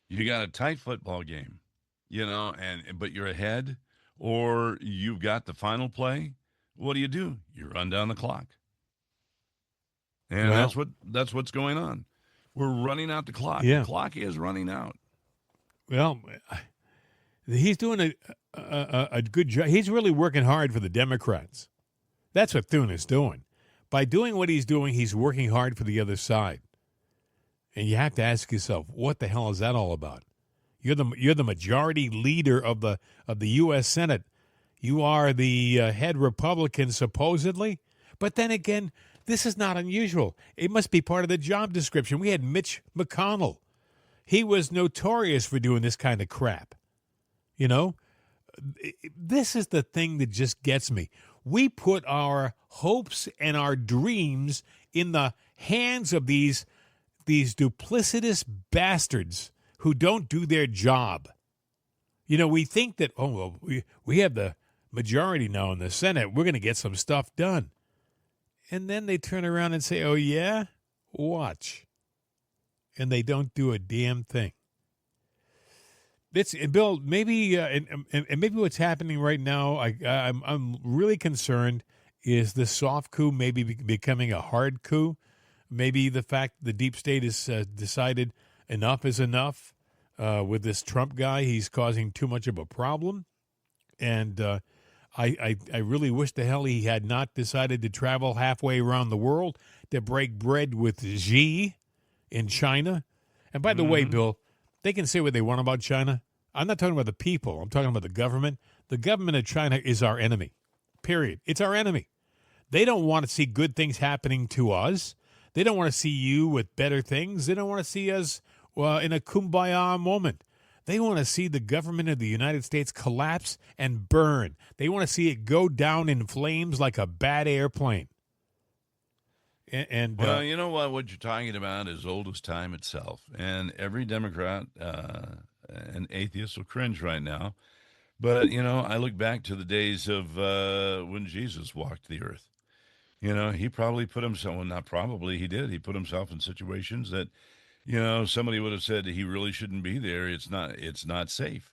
you got a tight football game, but you're ahead. or you've got the final play, what do? You run down the clock. And Well, that's what's going on. We're running out the clock. Yeah. The clock is running out. Well, he's doing a good job. He's really working hard for the Democrats. That's what Thune is doing. By doing what he's doing, he's working hard for the other side. And you have to ask yourself, what the hell is that all about? You're the majority leader of the U.S. Senate. You are the head Republican, supposedly. But then again, this is not unusual. It must be part of the job description. We had Mitch McConnell. He was notorious for doing this kind of crap. You know, this is the thing that just gets me. We put our hopes and our dreams in the hands of these duplicitous bastards who don't do their job. You know, we think that, we have the majority now in the Senate. We're going to get some stuff done. And then they turn around and say, oh, yeah? Watch. And they don't do a damn thing. Bill, maybe and maybe what's happening right now, I'm really concerned, is the soft coup maybe becoming a hard coup. Maybe the fact the deep state has decided enough is enough with this Trump guy. He's causing too much of a problem. And I really wish the hell he had not decided to travel halfway around the world to break bread with Xi in China. And by the way, Bill, they can say what they want about China. I'm not talking about the people. I'm talking about the government. The government of China is our enemy, period. It's our enemy. They don't want to see good things happening to us. They don't want to see you with better things. They don't want to see us in a kumbaya moment. They want to see the government of the United States collapse and burn. They want to see it go down in flames like a bad airplane. Well, you know what you're talking about is old as time itself. And every Democrat and atheist will cringe right now. But, you know, I look back to the days of when Jesus walked the earth. You know, he probably put himself, well, not probably, he did. He put himself in situations that, you know, somebody would have said he really shouldn't be there. It's not safe.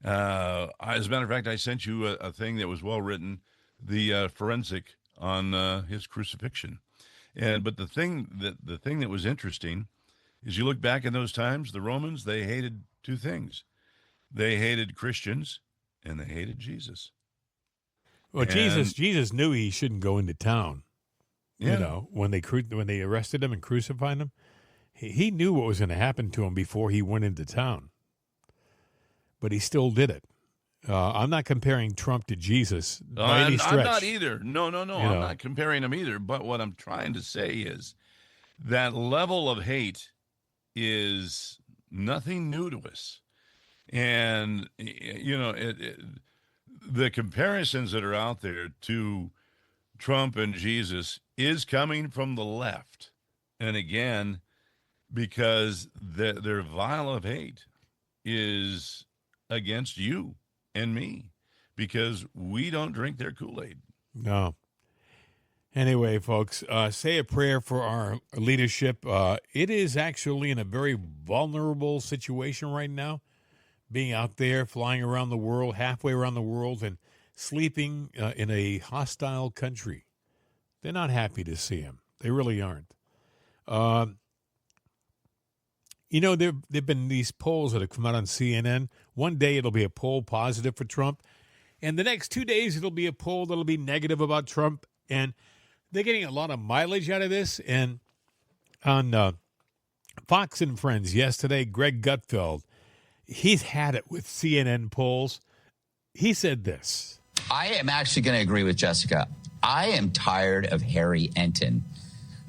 As a matter of fact, I sent you a thing that was well written, the forensic on his crucifixion. But the thing that was interesting is you look back in those times, the Romans, they hated two things. They hated Christians and they hated Jesus. Well, Jesus knew he shouldn't go into town. Yeah. You know, when they arrested him and crucified him, he knew what was going to happen to him before he went into town. But he still did it. I'm not comparing Trump to Jesus by any stretch. I'm not either. No. I'm not comparing him either. But what I'm trying to say is that level of hate is nothing new to us. And, you know, the comparisons that are out there to Trump and Jesus is coming from the left. And again, because their vial of hate is against you and me, because we don't drink their Kool-Aid. No. Anyway, folks, say a prayer for our leadership. It is actually in a very vulnerable situation right now, being out there, flying around the world, halfway around the world, and sleeping in a hostile country. They're not happy to see him. They really aren't. You know, there have been these polls that have come out on CNN. One day it'll be a poll positive for Trump, and the next 2 days it'll be a poll that'll be negative about Trump. And they're getting a lot of mileage out of this. And on Fox and Friends yesterday, Greg Gutfeld, he's had it with CNN polls. He said this. I am actually going to agree with Jessica. I am tired of Harry Enton.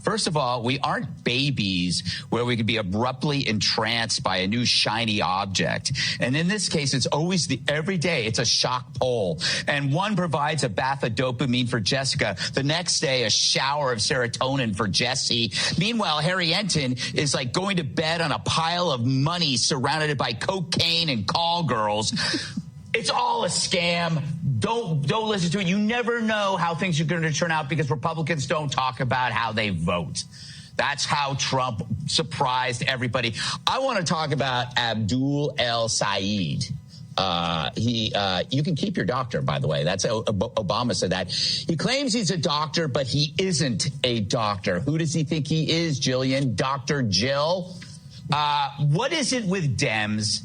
First of all, we aren't babies where we could be abruptly entranced by a new shiny object. And in this case, it's always every day it's a shock poll. And one provides a bath of dopamine for Jessica. The next day, a shower of serotonin for Jesse. Meanwhile, Harry Enton is like going to bed on a pile of money surrounded by cocaine and call girls. It's all a scam. Don't listen to it. You never know how things are going to turn out because Republicans don't talk about how they vote. That's how Trump surprised everybody. I want to talk about Abdul El Sayed. You can keep your doctor, by the way. That's how Obama said that. He claims he's a doctor, but he isn't a doctor. Who does he think he is, Jillian? Dr. Jill? What is it with Dems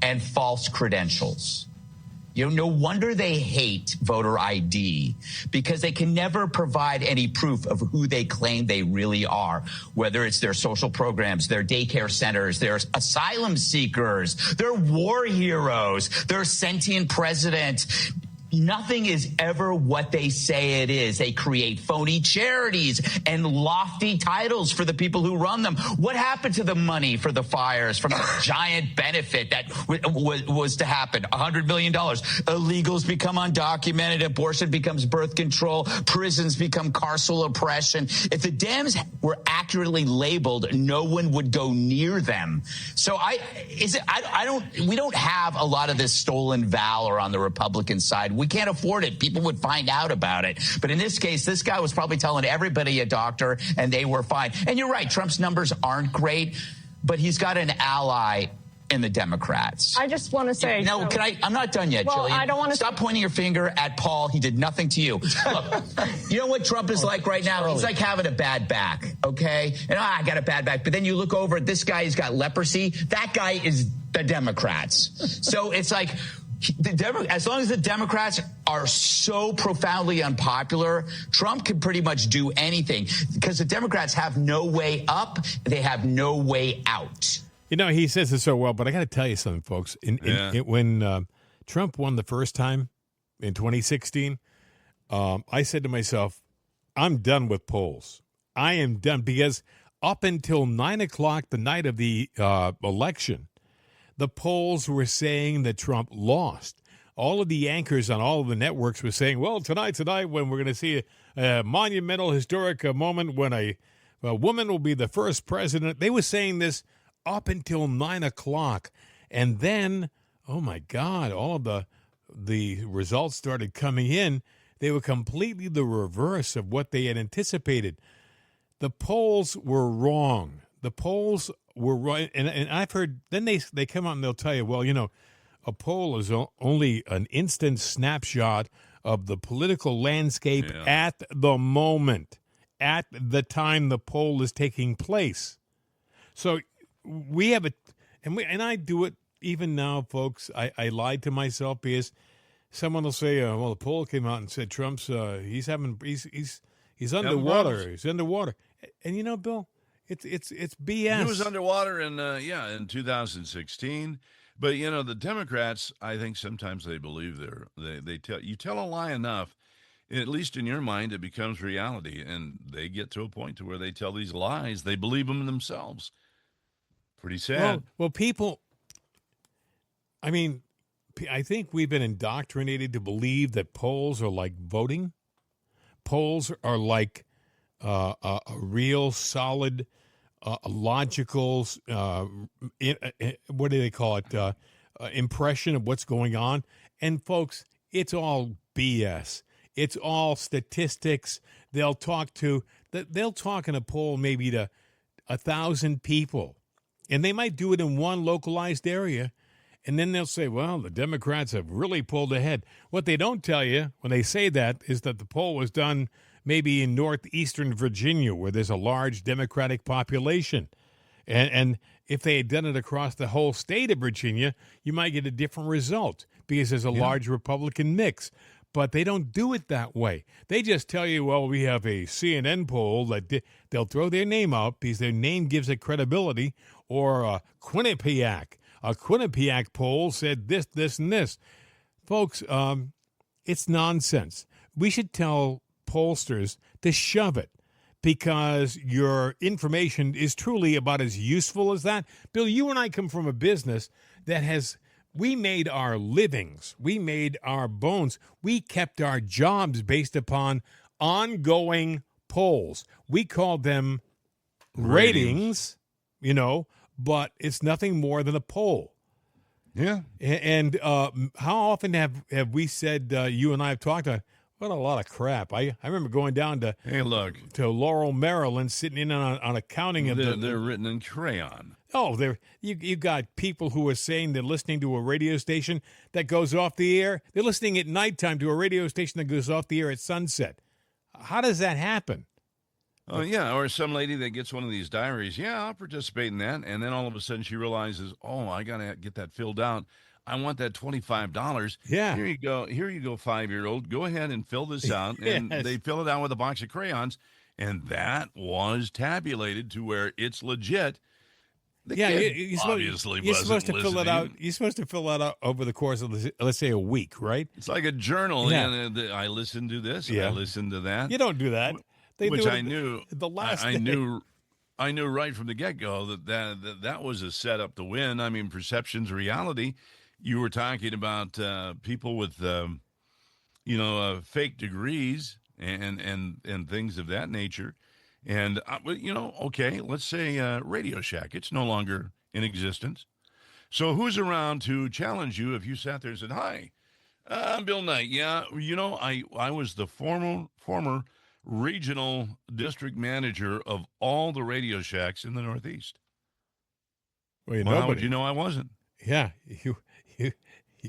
and false credentials? No wonder they hate voter ID, because they can never provide any proof of who they claim they really are, whether it's their social programs, their daycare centers, their asylum seekers, their war heroes, their sentient president. Nothing is ever what they say it is. They create phony charities and lofty titles for the people who run them. What happened to the money for the fires from a giant benefit that was to happen? $100 million. Illegals become undocumented. Abortion becomes birth control. Prisons become carceral oppression. If the Dems were accurately labeled, no one would go near them. So we don't have a lot of this stolen valor on the Republican side. We can't afford it. People would find out about it. But in this case, this guy was probably telling everybody a doctor, and they were fine. And you're right, Trump's numbers aren't great, but he's got an ally in the Democrats. I just want to say... No, I'm not done yet, well, Jillian. I don't want to... Stop pointing your finger at Paul. He did nothing to you. Look, you know what Trump is like right now? He's like having a bad back, okay? And I got a bad back. But then you look over at this guy, he's got leprosy. That guy is the Democrats. So it's like... as long as the Democrats are so profoundly unpopular, Trump can pretty much do anything, because the Democrats have no way up. They have no way out. He says it so well, but I got to tell you something, folks. When Trump won the first time in 2016, I said to myself, I'm done with polls. I am done, because up until 9 o'clock the night of the election, the polls were saying that Trump lost. All of the anchors on all of the networks were saying, well, tonight, when we're going to see a monumental, historic moment when a woman will be the first president. They were saying this up until 9 o'clock. And then, oh, my God, all of the results started coming in. They were completely the reverse of what they had anticipated. The polls were wrong. The polls were right, and I've heard. Then they come out and they'll tell you, well, a poll is only an instant snapshot of the political landscape at the moment, at the time the poll is taking place. So we have and I do it even now, folks. I lied to myself, because someone will say, well, the poll came out and said Trump's he's underwater. He's underwater, and Bill. It's BS. He was underwater in 2016. But the Democrats, I think sometimes they believe they tell a lie enough, at least in your mind, it becomes reality, and they get to a point to where they tell these lies, they believe them themselves. Pretty sad. Well, people. I mean, I think we've been indoctrinated to believe that polls are like voting. Polls are like a real solid, logical, what do they call it, impression of what's going on. And, folks, it's all BS. It's all statistics. They'll talk in a poll maybe to 1,000 people, and they might do it in one localized area. And then they'll say, well, the Democrats have really pulled ahead. What they don't tell you when they say that is that the poll was done maybe in northeastern Virginia, where there's a large Democratic population. And if they had done it across the whole state of Virginia, you might get a different result, because there's a large Republican mix. But they don't do it that way. They just tell you, well, we have a CNN poll that they'll throw their name out because their name gives it credibility, or Quinnipiac. A Quinnipiac poll said this, this, and this. Folks, it's nonsense. We should tell pollsters to shove it, because your information is truly about as useful as that. Bill, you and I come from a business that we made our livings. We made our bones. We kept our jobs based upon ongoing polls. We called them ratings, but it's nothing more than a poll. Yeah. And how often have we said, you and I have talked, What a lot of crap. I remember going down Hey, look, to Laurel, Maryland, sitting in on a counting of they're written in crayon. Oh, you got people who are saying they're listening to a radio station that goes off the air. They're listening at nighttime to a radio station that goes off the air at sunset. How does that happen? Oh, yeah, or some lady that gets one of these diaries. Yeah, I'll participate in that. And then all of a sudden she realizes, oh, I got to get that filled out. I want that $25. Yeah. Here you go. Here you go, 5-year-old. Go ahead and fill this out. And Yes. they fill it out with a box of crayons. And that was tabulated to where it's legit. The Yeah, kid you're obviously you're wasn't supposed to fill it out. listening. You're supposed to fill that out over the course of, let's say, a week, right? It's like a journal. Yeah. And I listened to this. Yeah. I listened to that. You don't do that. They which do it I knew. the last I day. knew. I knew right from the get-go that was a setup to win. I mean, perception's reality. You were talking about people with, fake degrees and things of that nature. And, okay, let's say Radio Shack. It's no longer in existence. So who's around to challenge you if you sat there and said, hi, I'm Bill Knight. Yeah, I was the former regional district manager of all the Radio Shacks in the Northeast. Well, Well, how nobody. would you know I wasn't? Yeah, you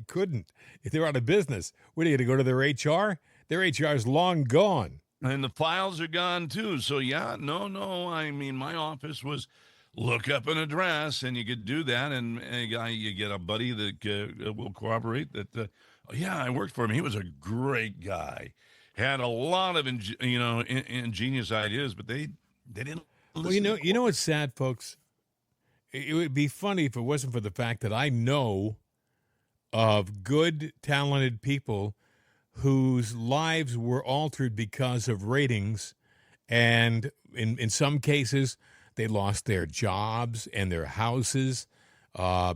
couldn't. If they're out of business, what are you going to go to their HR? Their HR is long gone. And the files are gone too. So no. I mean, my office was look up an address, and you could do that. And you get a buddy that will corroborate that. I worked for him. He was a great guy. Had a lot of ingenious ideas, but they didn't. Well, you know what's sad, folks. It would be funny if it wasn't for the fact that I know of good, talented people whose lives were altered because of ratings, and in some cases, they lost their jobs and their houses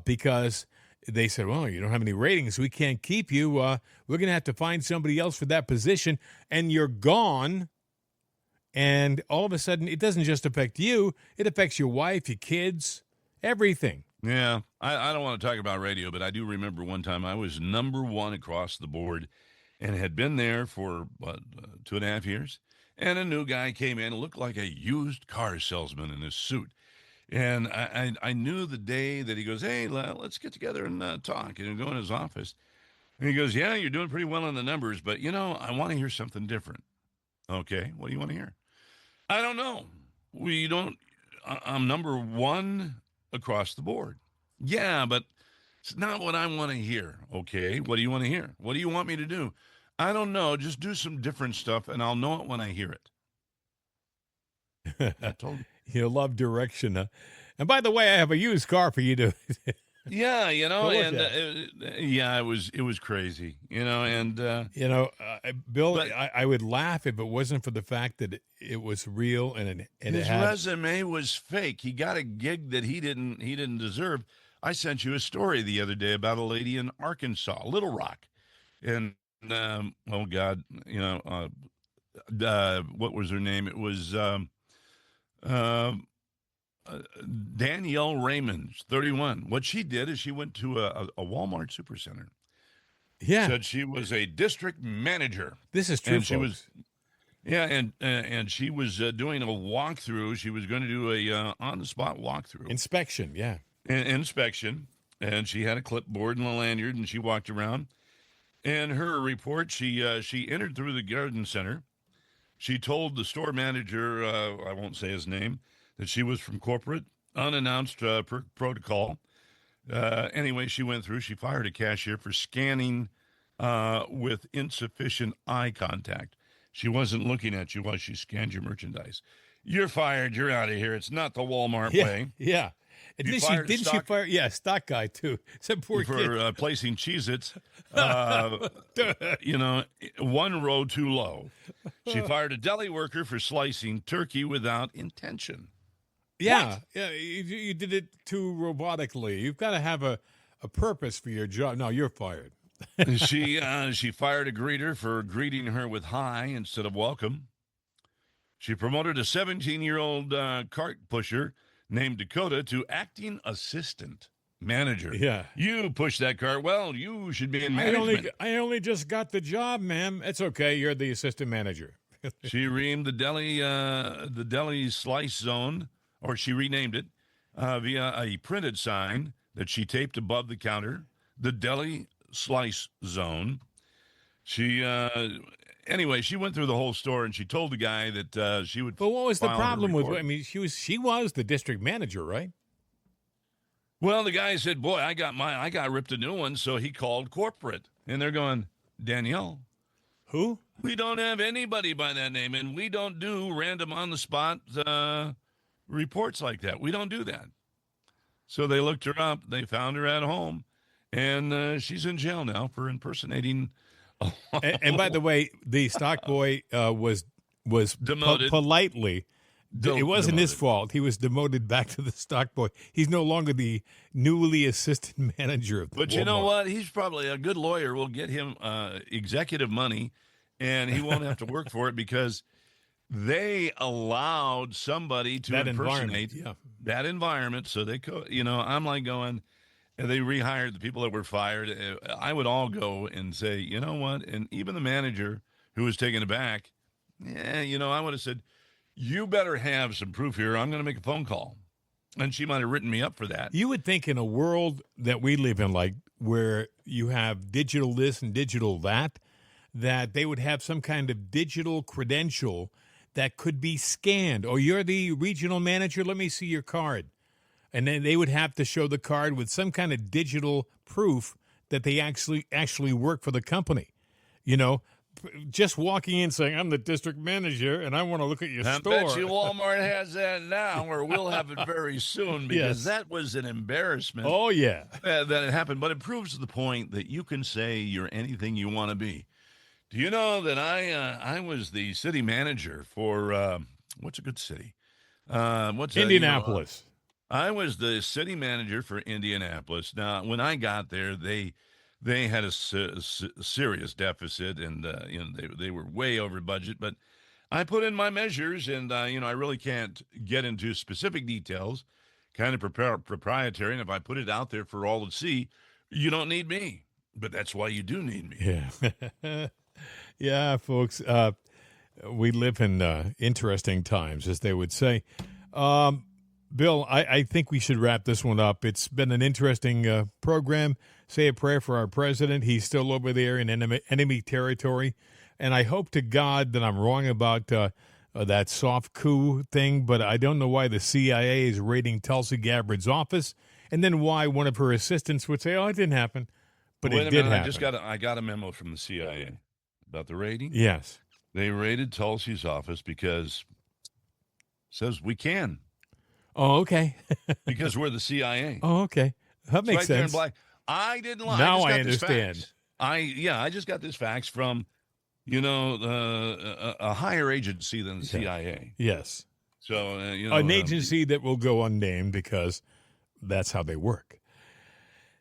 because they said, well, you don't have any ratings, we can't keep you. We're going to have to find somebody else for that position, and you're gone. And all of a sudden, it doesn't just affect you. It affects your wife, your kids, everything. Yeah, I don't want to talk about radio, but I do remember one time I was number one across the board and had been there for, 2.5 years. And a new guy came in, looked like a used car salesman in his suit. And I knew the day that he goes, hey, let's get together and talk. And I go in his office. And he goes, yeah, you're doing pretty well on the numbers, but, I want to hear something different. Okay, what do you want to hear? I don't know. I'm number one across the board. Yeah, but it's not what I want to hear. Okay, what do you want to hear? What do you want me to do? I don't know. Just do some different stuff, and I'll know it when I hear it. I told him. You love direction. Huh? And by the way, I have a used car for you to. Yeah, look and at. it was crazy, and Bill, But- I would laugh if it wasn't for the fact that it was real and it his had. resume was fake. He got a gig that he didn't deserve. I sent you a story the other day about a lady in Arkansas, Little Rock, and oh God, what was her name? It was Danielle Raymond, 31. What she did is she went to a Walmart supercenter. Yeah, Said she was a district manager. this is true. And she was, folks. yeah, and she was doing a walkthrough. She was going to do a on-the-spot walkthrough, Inspection. Yeah. inspection, and she had a clipboard and a lanyard, and she walked around. And her report, she entered through the garden center. She told the store manager, I won't say his name, that she was from corporate, unannounced per protocol. Anyway, she went through. She fired a cashier for scanning with insufficient eye contact. She wasn't looking at you while she scanned your merchandise. You're fired. You're out of here. It's not the Walmart Yeah. way. Yeah. And You didn't she fired didn't she stock- fire? Yeah, stock guy too. Some poor kid. For placing Cheez-Its, one row too low. She fired a deli worker for slicing turkey without intention. Yeah, yeah. You did it too robotically. You've got to have a purpose for your job. No, you're fired. She fired a greeter for greeting her with hi instead of welcome. She promoted a 17-year-old cart pusher named Dakota to acting assistant. manager. Yeah. You push that car. Well, you should be in management. I only just got the job, ma'am. It's okay. You're the assistant manager. She renamed the deli slice zone, or she renamed it via a printed sign that she taped above the counter. The deli slice zone. She anyway, she went through the whole store and she told the guy that she would. But what was the file her problem with? report. I mean, she was the district manager, right? Well, the guy said, "Boy, I got ripped a new one," so he called corporate, and they're going, "Danielle, Who? we don't have anybody by that name, and we don't do random on the spot reports like that. We don't do that." So they looked her up. They found her at home, and she's in jail now for impersonating. And by the way, the stock boy was Demoted. Politely. It wasn't his fault. He was demoted back to the stock boy. He's no longer the newly assistant manager of the But you know Walmart. what? He's probably a good lawyer. Will get him executive money, and he won't have to work for it because they allowed somebody to That impersonate environment, that environment. So they could, I'm like going, and they rehired the people that were fired. I would all go and say, you know what? And even the manager who was taken aback, I would have said, you better have some proof here. I'm going to make a phone call. And she might have written me up for that. You would think in a world that we live in, like where you have digital this and digital that they would have some kind of digital credential that could be scanned. Or you're the regional manager, let me see your card. And then they would have to show the card with some kind of digital proof that they actually work for the company. Just walking in saying, I'm the district manager and I want to look at your I store. bet you Walmart has that now, or we'll have it very soon, because Yes. that was an embarrassment. Oh, yeah. That it happened. But it proves the point that you can say you're anything you want to be. Do you know that I was the city manager for what's a good city? Indianapolis. I was the city manager for Indianapolis. Now, when I got there, they had a serious deficit, and they were way over budget. But I put in my measures, and I really can't get into specific details, kind of proprietary. And if I put it out there for all to see, you don't need me. But that's why you do need me. Yeah. Yeah, folks. We live in interesting times, as they would say. Bill, I think we should wrap this one up. It's been an interesting program. Say a prayer for our president. He's still over there in enemy territory. And I hope to God that I'm wrong about that soft coup thing, but I don't know why the CIA is raiding Tulsi Gabbard's office, and then why one of her assistants would say, oh, it didn't happen. But Wait it did a minute, happen. I got a memo from the CIA about the raiding. Yes. They raided Tulsi's office because it says we can. Oh, okay. Because we're the CIA. Oh, okay. That It's makes right there in sense. black. I didn't lie. Now I just got this understand. fax. I just got this fax from, a higher agency than the CIA. Yes. So, An agency that will go unnamed because that's how they work.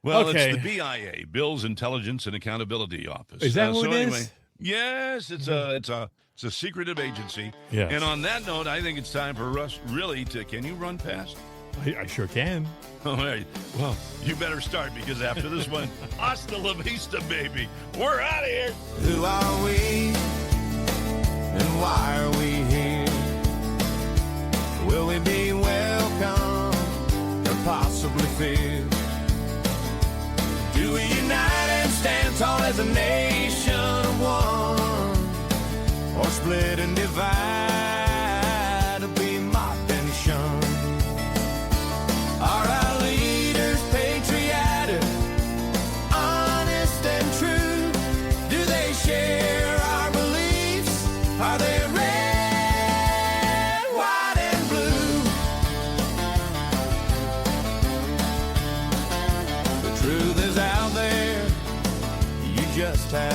Well, Okay. it's the BIA, Bill's Intelligence and Accountability Office. Is that what so it anyway, is? Yes, it's a secretive agency. Yes. And on that note, I think it's time for us really to. Can you run fast? I sure can. All right. Well, you better start, because after this one, hasta la vista, baby. We're out of here. Who are we? And why are we here? Will we be welcome or possibly feared? Do we unite and stand tall as a nation of one? Or split and divide, or be mocked and shunned? Are our leaders patriotic, honest and true? Do they share our beliefs? Are they red, white, and blue? The truth is out there, you just have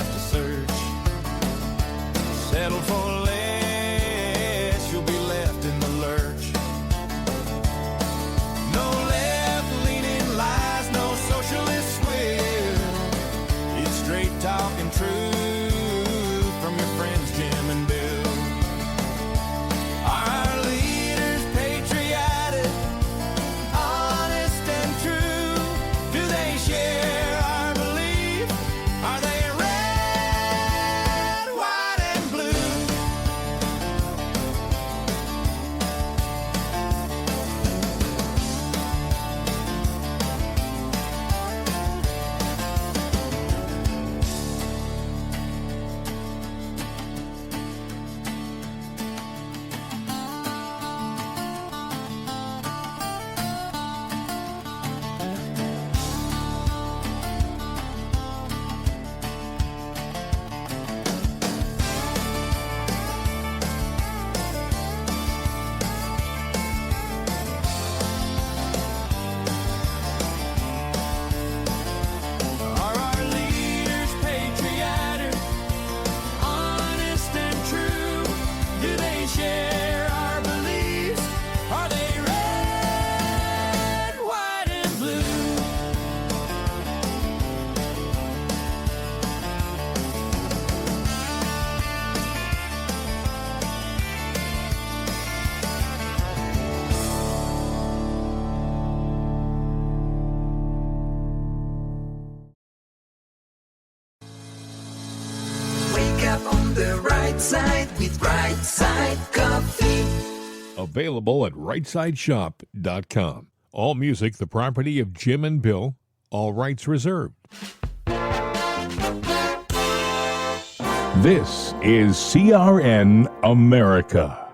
up on the right side with Right Side Coffee. Available at rightsideshop.com. All music the property of Jim and Bill. All rights reserved. This is CRN America.